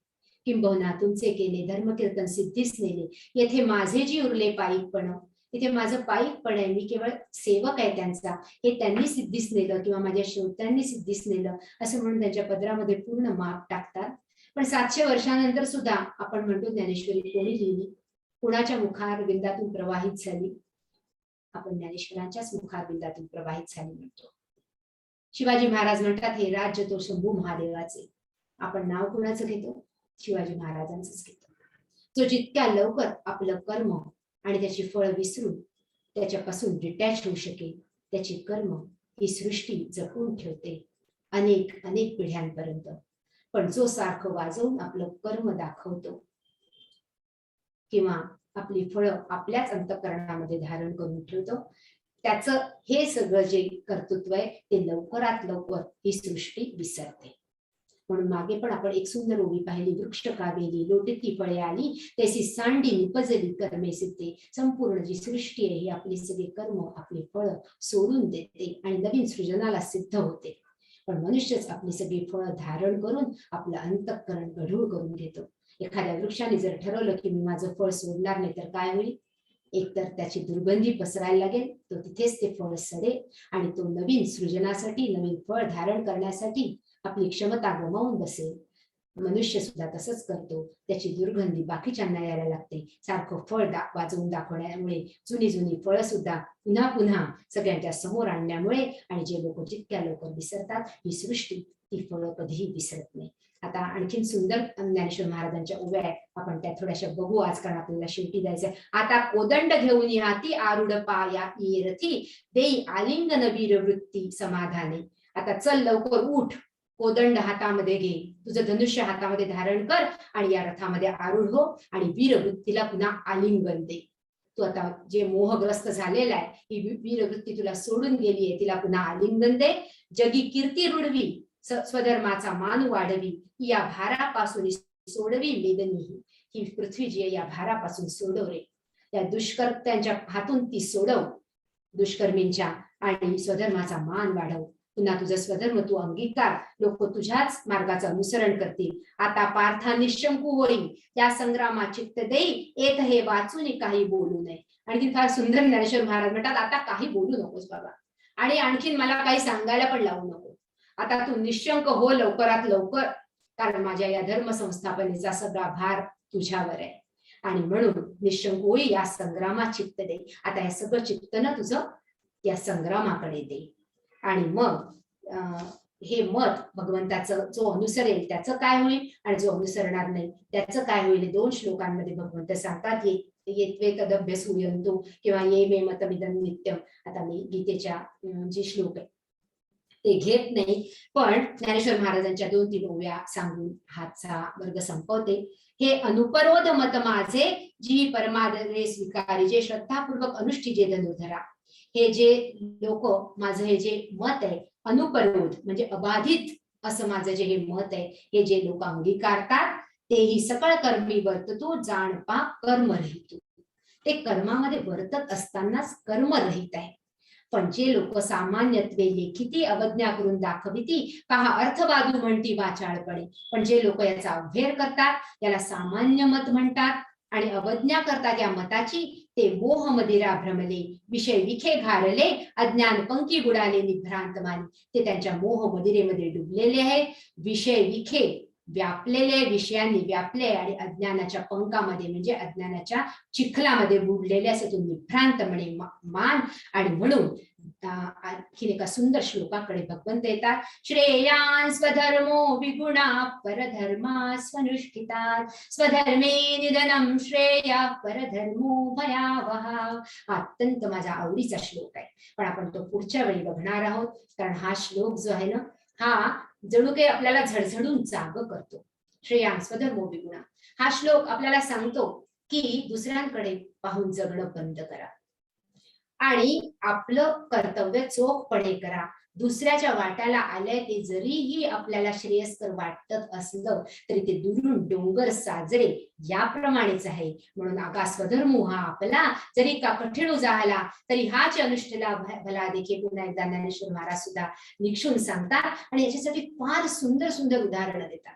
किंबहुना तुमचे केले धर्मकीर्तन सिद्धीस नेले, येथे माझे जी उरले पायीकपण, इथे माझं पायीकपण आहे, मी केवळ सेवक आहे त्यांचा, हे त्यांनी सिद्धीस नेलं किंवा माझ्या श्रोत्यांनी सिद्धीस नेलं असं म्हणून त्यांच्या पदरामध्ये पूर्ण माप टाकतात. पण 700 वर्षानंतर सुद्धा आपण म्हणतो ज्ञानेश्वरी कोणी लिहिली, कुणाच्या मुखारविंदातून प्रवाहित झाली? आपण ज्ञानेश्वरांच्याच मुखारविंदातून प्रवाहित झाली म्हणतो. शिवाजी महाराज म्हणतात हे राज्य तो शंभू महादेवाचे. आपण नाव कुणाचं घेतो? शिवाजी महाराजांचंच घेतो. जो जितक्या लवकर आपलं कर्म आणि त्याची फळ विसरून त्याच्यापासून डिटॅच होऊ शकेल, त्याची कर्म ही सृष्टी जपून ठेवते अनेक अनेक पिढ्यांपर्यंत. पण जो सारखं वाजवून आपलं कर्म दाखवतो किंवा आपली फळं आपल्याच अंतःकरणामध्ये धारण करून ठेवतो, त्याचं हे सगळं जे कर्तृत्व आहे ते लवकरात लवकर ही सृष्टी विसरते. म्हणून मागे पण आपण एक सुंदर ओवी पाहिली, वृक्ष कावेली लोटीतली फळे आली, तैसी सांडी निपजली कर्मे सिद्धे. संपूर्ण जी सृष्टी आहे ही आपली सगळी कर्म आपली फळं सोडून देते आणि नवीन सृजनाला सिद्ध होते. पण मनुष्यच आपली सगळी फळं धारण करून आपलं अंतःकरण गढूळ करून घेतो. एखाद्या वृक्षाने जर ठरवलं की मी माझं फळ सोडणार नाही तर काय होईल? एकतर त्याची दुर्गंधी पसरायला लागेल, तो तिथेच ते फळ सडेल आणि तो नवीन सृजनासाठी नवीन फळ धारण करण्यासाठी आपली क्षमता गमावून बसेल. मनुष्य सुद्धा तसंच करतो, त्याची दुर्गंधी बाकीच्यांना यायला लागते. सारखं फळ वाजवून दाखवण्यामुळे जुनी जुनी फळं सुद्धा पुन्हा पुन्हा सगळ्यांच्या समोर आणण्यामुळे आणि जे लोक जितक्या लवकर विसरतात ही सृष्टी ती फळं कधीही विसरत नाही. आता आणखीन सुंदर ज्ञानेश्वर महाराजांच्या ओव्या आहेत, आपण त्या थोड्याशा बघू आज, कारण आपल्याला शेवटी जायचंय. आता कोदंड घेऊन हाती आरूढ पाया रथी, देई आलिंगन वीरवृत्ती समाधाने. आता चल लवकर उठ, कोदंड हातामध्ये घे, तुझं धनुष्य हातामध्ये धारण कर आणि या रथामध्ये आरूढ हो आणि वीरवृत्तीला पुन्हा आलिंगन दे. तू आता जे मोहग्रस्त झालेला आहे, ही वीरवृत्ती तुला सोडून गेली आहे, तिला पुन्हा आलिंगन दे. जगी कीर्ती रुढवी, स्वधर्माचा मान वाढवी, या भारापासून सोडवी वेदनी. ही पृथ्वी जी आहे या भारापासून सोडव रे, या दुष्कर्त्यांच्या हातून ती सोडव, दुष्कर्मींच्या, आणि स्वधर्माचा मान वाढव. पुन्हा तुझं स्वधर्म तू अंगीकार, लोक तुझ्याच मार्गाचं अनुसरण करतील. आता पार्था निशंकू होईल, त्या संग्रामा चित्त देई, येत हे वाचून काही बोलू नये. आणखी फार सुंदर ज्ञानेश्वर महाराज म्हणतात आता काही बोलू नकोस बाबा, आणि आणखीन मला काही सांगायला पण लावू नको. आता तू निशंक हो लवकरात लवकर, कारण माझ्या या धर्म संस्थापनेचा सगळा भार तुझ्यावर आहे. आणि म्हणून निशंक होई, या संग्रामा चित्त दे. आता हे सगळं चित्त ना तुझं या संग्रामाकडे दे. आणि मग हे मत भगवंताचं जो अनुसरेल त्याचं काय होईल आणि जो अनुसरणार नाही त्याचं काय होईल, हे 2 श्लोकांमध्ये भगवंत सांगतात. येत्वे तदभ्य सूयंतो किंवा ये मे मतमिदं नित्यम. आता मी गीतेच्या जे श्लोक आहे ते घेत नाही, पण ज्ञानेश्वर महाराजांच्या 2-3 ओव्या सांगून हाचा वर्ग संपवते. हे अनुपरोध मत माझे, जी परमादरे स्वीकारी, जे श्रद्धापूर्वक अनुष्ठिजे धनुर्धरा. हे जे लोक माझं हे जे मत आहे अनुपरोध म्हणजे अबाधित असं माझं जे हे मत आहे, हे जे लोक अंगीकारतात तेही सकळ कर्मी वर्ततो, जाणपा कर्मरहित. ते कर्मामध्ये वर्तत असतानाच कर्मरहित आहे. पण जे लोक सामान्यत्वे लेखिती अवज्ञा करून दाखविती, पहा अर्थवादू म्हणती वाचाळपणे. पण जे लोक याचा अभ्यर करतात याला सामान्य मत म्हणतात आणि अवज्ञा करतात या मताची, ते मोह मदिरा भ्रमले, विषय विखे घारले, अज्ञान पंखी बुडाले निभ्रांत मानी. ते त्यांच्या मोह मदिरेमध्ये डुबलेले आहेत, विषय विखे व्यापलेले, विषयांनी व्यापले आणि अज्ञानाच्या पंखामध्ये म्हणजे अज्ञानाच्या चिखलामध्ये बुडलेले असे तो निभ्रांत म्हणे मान. आणि म्हणून आणखीन एका सुंदर श्लोकाकडे भगवंत येतात. श्रेयान् स्वधर्मो विगुणा परधर्मा स्वनुष्ठिता स्वधर्मे निधनं श्रेया परधर्मो भयावह. हा अत्यंत माझ्या आवडीचा श्लोक आहे, पण आपण तो पुढच्या वेळी बघणार आहोत. कारण हा श्लोक जो आहे ना, हा जणू काही आपल्याला झडझडून जाग करतो. श्रेयान् स्वधर्मो विगुणा हा श्लोक आपल्याला सांगतो की दुसऱ्यांकडे पाहून जगणं बंद करा आणि आपलं कर्तव्य चोखपणे करा. दुसऱ्याच्या वाट्याला आलंय ते जरीही आपल्याला श्रेयस्कर वाटत असलं तरी ते दुरून डोंगर साजरे याप्रमाणेच आहे. म्हणून आगा स्वधर्मो हा आपला जरी का कठीण झाला तरी हाच अनुष्ठेला भला देखील पुन्हा एकदा ज्ञानेश्वर महाराज सुद्धा निक्षून सांगतात आणि याच्यासाठी फार सुंदर सुंदर उदाहरणं देतात.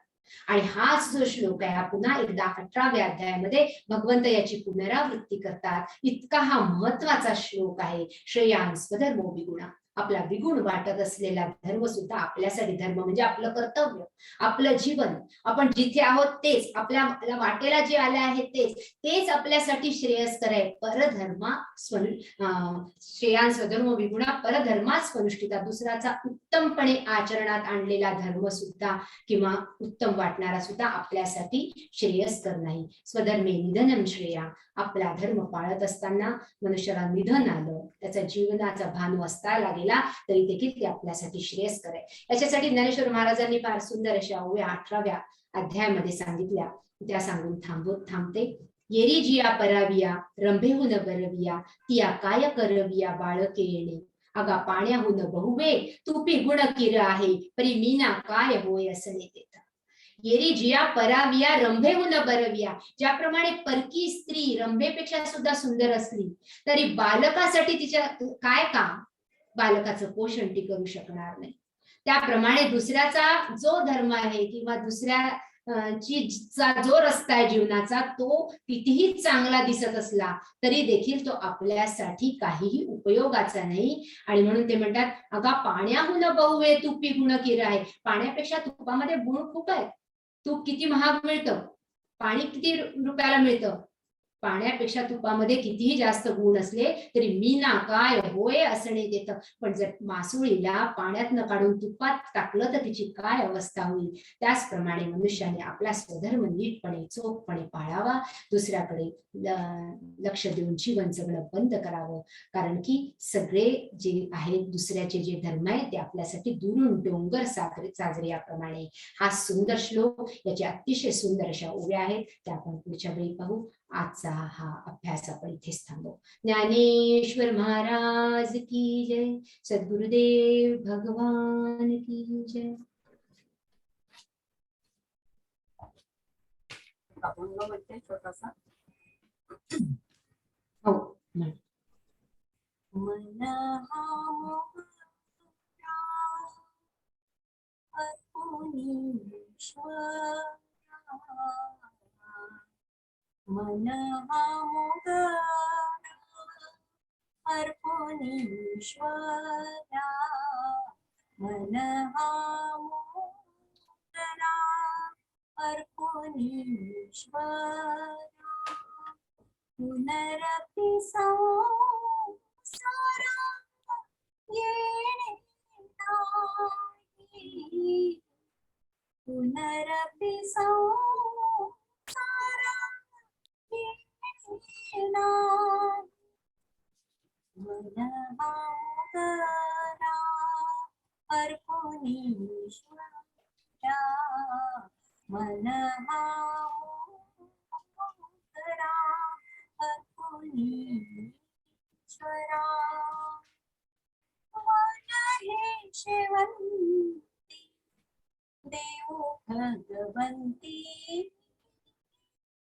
आणि हाच जो श्लोक आहे हा पुन्हा एकदा 18व्या अध्यायामध्ये भगवंत याची पुनरावृत्ती करतात. इतका हा महत्वाचा श्लोक आहे. श्रेयान् स्वधर्मो विगुणा आपला विगुण वाटत असलेला धर्म सुद्धा आपल्यासाठी धर्म म्हणजे आपलं कर्तव्य, आपलं जीवन, आपण जिथे आहोत तेच, आपल्या वाटेला जे आले आहे तेच आपल्यासाठी श्रेयस्कर आहे. परधर्मा श्रेयान् स्वधर्मो विगुणा परधर्मा स्वनुष्ठिता दुसऱ्याचा उत्तमपणे आचरणात आणलेला धर्म सुद्धा किंवा उत्तम वाटणारा सुद्धा आपल्यासाठी श्रेयस्कर नाही. स्वधर्मे निधनं श्रेया आपला धर्म पाळत असताना मनुष्याला निधन आलं, त्याचा जीवनाचा भान असता गेला तरी देखील ते आपल्यासाठी श्रेयस्कर आहे. याच्यासाठी ज्ञानेश्वर महाराजांनी फार सुंदर अशा ओव्या 18व्या अध्यायामध्ये सांगितल्या, त्या सांगून थांबते. येरी जिया पराविया रंभेहून बरविया तिया काय करविया बाळके येणे अगा पाण्याहून बहुवे तुपी गुण किर आहे परी मीना काय होय असणे तेथ. येरी जिया पराविया रंभेहून बरविया ज्याप्रमाणे परकी स्त्री रंभेपेक्षा सुद्धा सुंदर असली तरी बालकासाठी तिच्या काय काम, बालकाचं पोषण ती करू शकणार नाही. त्याप्रमाणे दुसऱ्याचा जो धर्म आहे किंवा दुसऱ्याचा जो रस्ता आहे जीवनाचा तो कितीही चांगला दिसत असला तरी देखील तो आपल्यासाठी काहीही उपयोगाचा नाही. आणि म्हणून ते म्हणतात अगा पाण्याहून बहुवे तुपी गुण किर आहे. पाण्यापेक्षा तुपामध्ये गुण खूप आहेत. तूप किती महाग मिळतं, पाणी किती रुपयाला मिळतं, पाण्यापेक्षा तुपामध्ये कितीही जास्त गुण असले तरी मीना काय होय असणे देतं. पण जर मासुळीला पाण्यातनं काढून तुपात टाकलं तर तिची काय अवस्था होईल. त्याचप्रमाणे मनुष्याने आपला स्वधर्म नीटपणे चोखपणे पाळावा, दुसऱ्याकडे लक्ष देऊन जीवन जगणं बंद करावं. कारण की सगळे जे आहेत दुसऱ्याचे जे धर्म आहे ते आपल्यासाठी दुरून डोंगर साजरे याप्रमाणे. हा सुंदर श्लोक, याचे अतिशय सुंदर अशा ओव्या आहेत, त्या आपण पुढच्या वेळी पाहू. आजचा हा अभ्यास आपण इथेच थांबू. ज्ञानेश्वर महाराज की जय, सद्गुरुदेव भगवान की जय. अभंग म्हणते छोटासा. हो मन हा मोहरा अर्पुनी ईश्वरा, मन हा मोहरा अर्पुनी ईश्वरा, मन हा मोहरा अर्पुनी ईश्वरा, पुनरपि संसारा येणे नाही, पुनरपि संसारा येणे नाही, मन हा मोहरा अर्पुनी ईश्वरा, मन हा मोहरा अर्पुनी ईश्वरा, मन हे शेवंती देऊ भगवंती,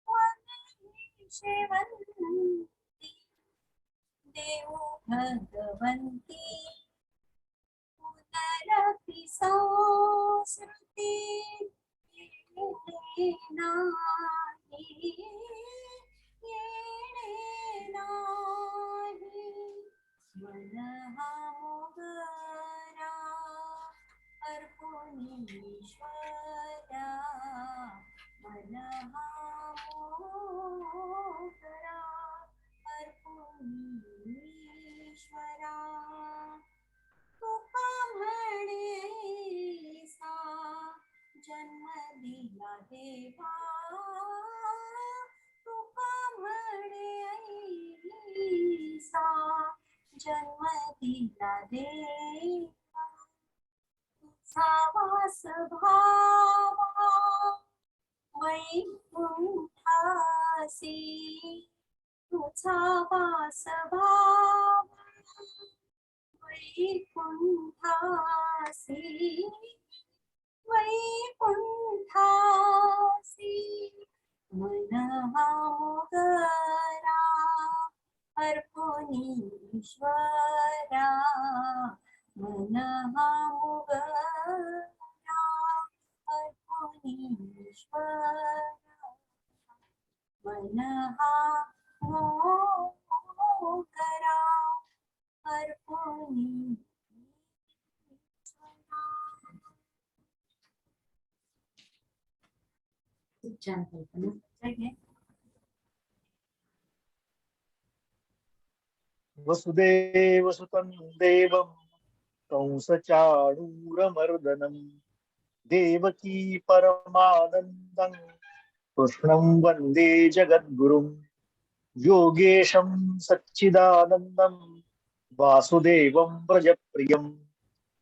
मन हे शेवंती देऊ भगवंती, पुनरपि संस्कृती येणे नाही, येणे नाही, मन हा मोहरा अर्पुनी ईश्वरा, मन हा मोहरा अर्पुनी ईश्वरा. देवा तुका म्हणे ऐसा जन्म दिला देवा तुझा वास भावा वैकुंठासी तुझा वास भावा वैकुंठासी वैकुंठासी मन हा मोगरा अर्पुनीश्वरा मन हा मोगरा अर्पुनीश्वरा मन हा मोगरा अर्पुनीश्वरा. खूप छान कल्पना. वसुदेव सुतं देवं कंसचाणूरमर्दनं देवकी परमानन्दं कृष्णं वन्दे जगद्गुरुं योगेशं सच्चिदानन्दं वासुदेवं व्रजप्रियं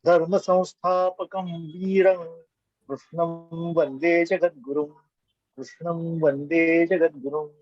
धर्मसंस्थापकं वीरं कृष्णं वन्दे जगद्गुरुं कृष्णं वन्दे जगद्गुरुं.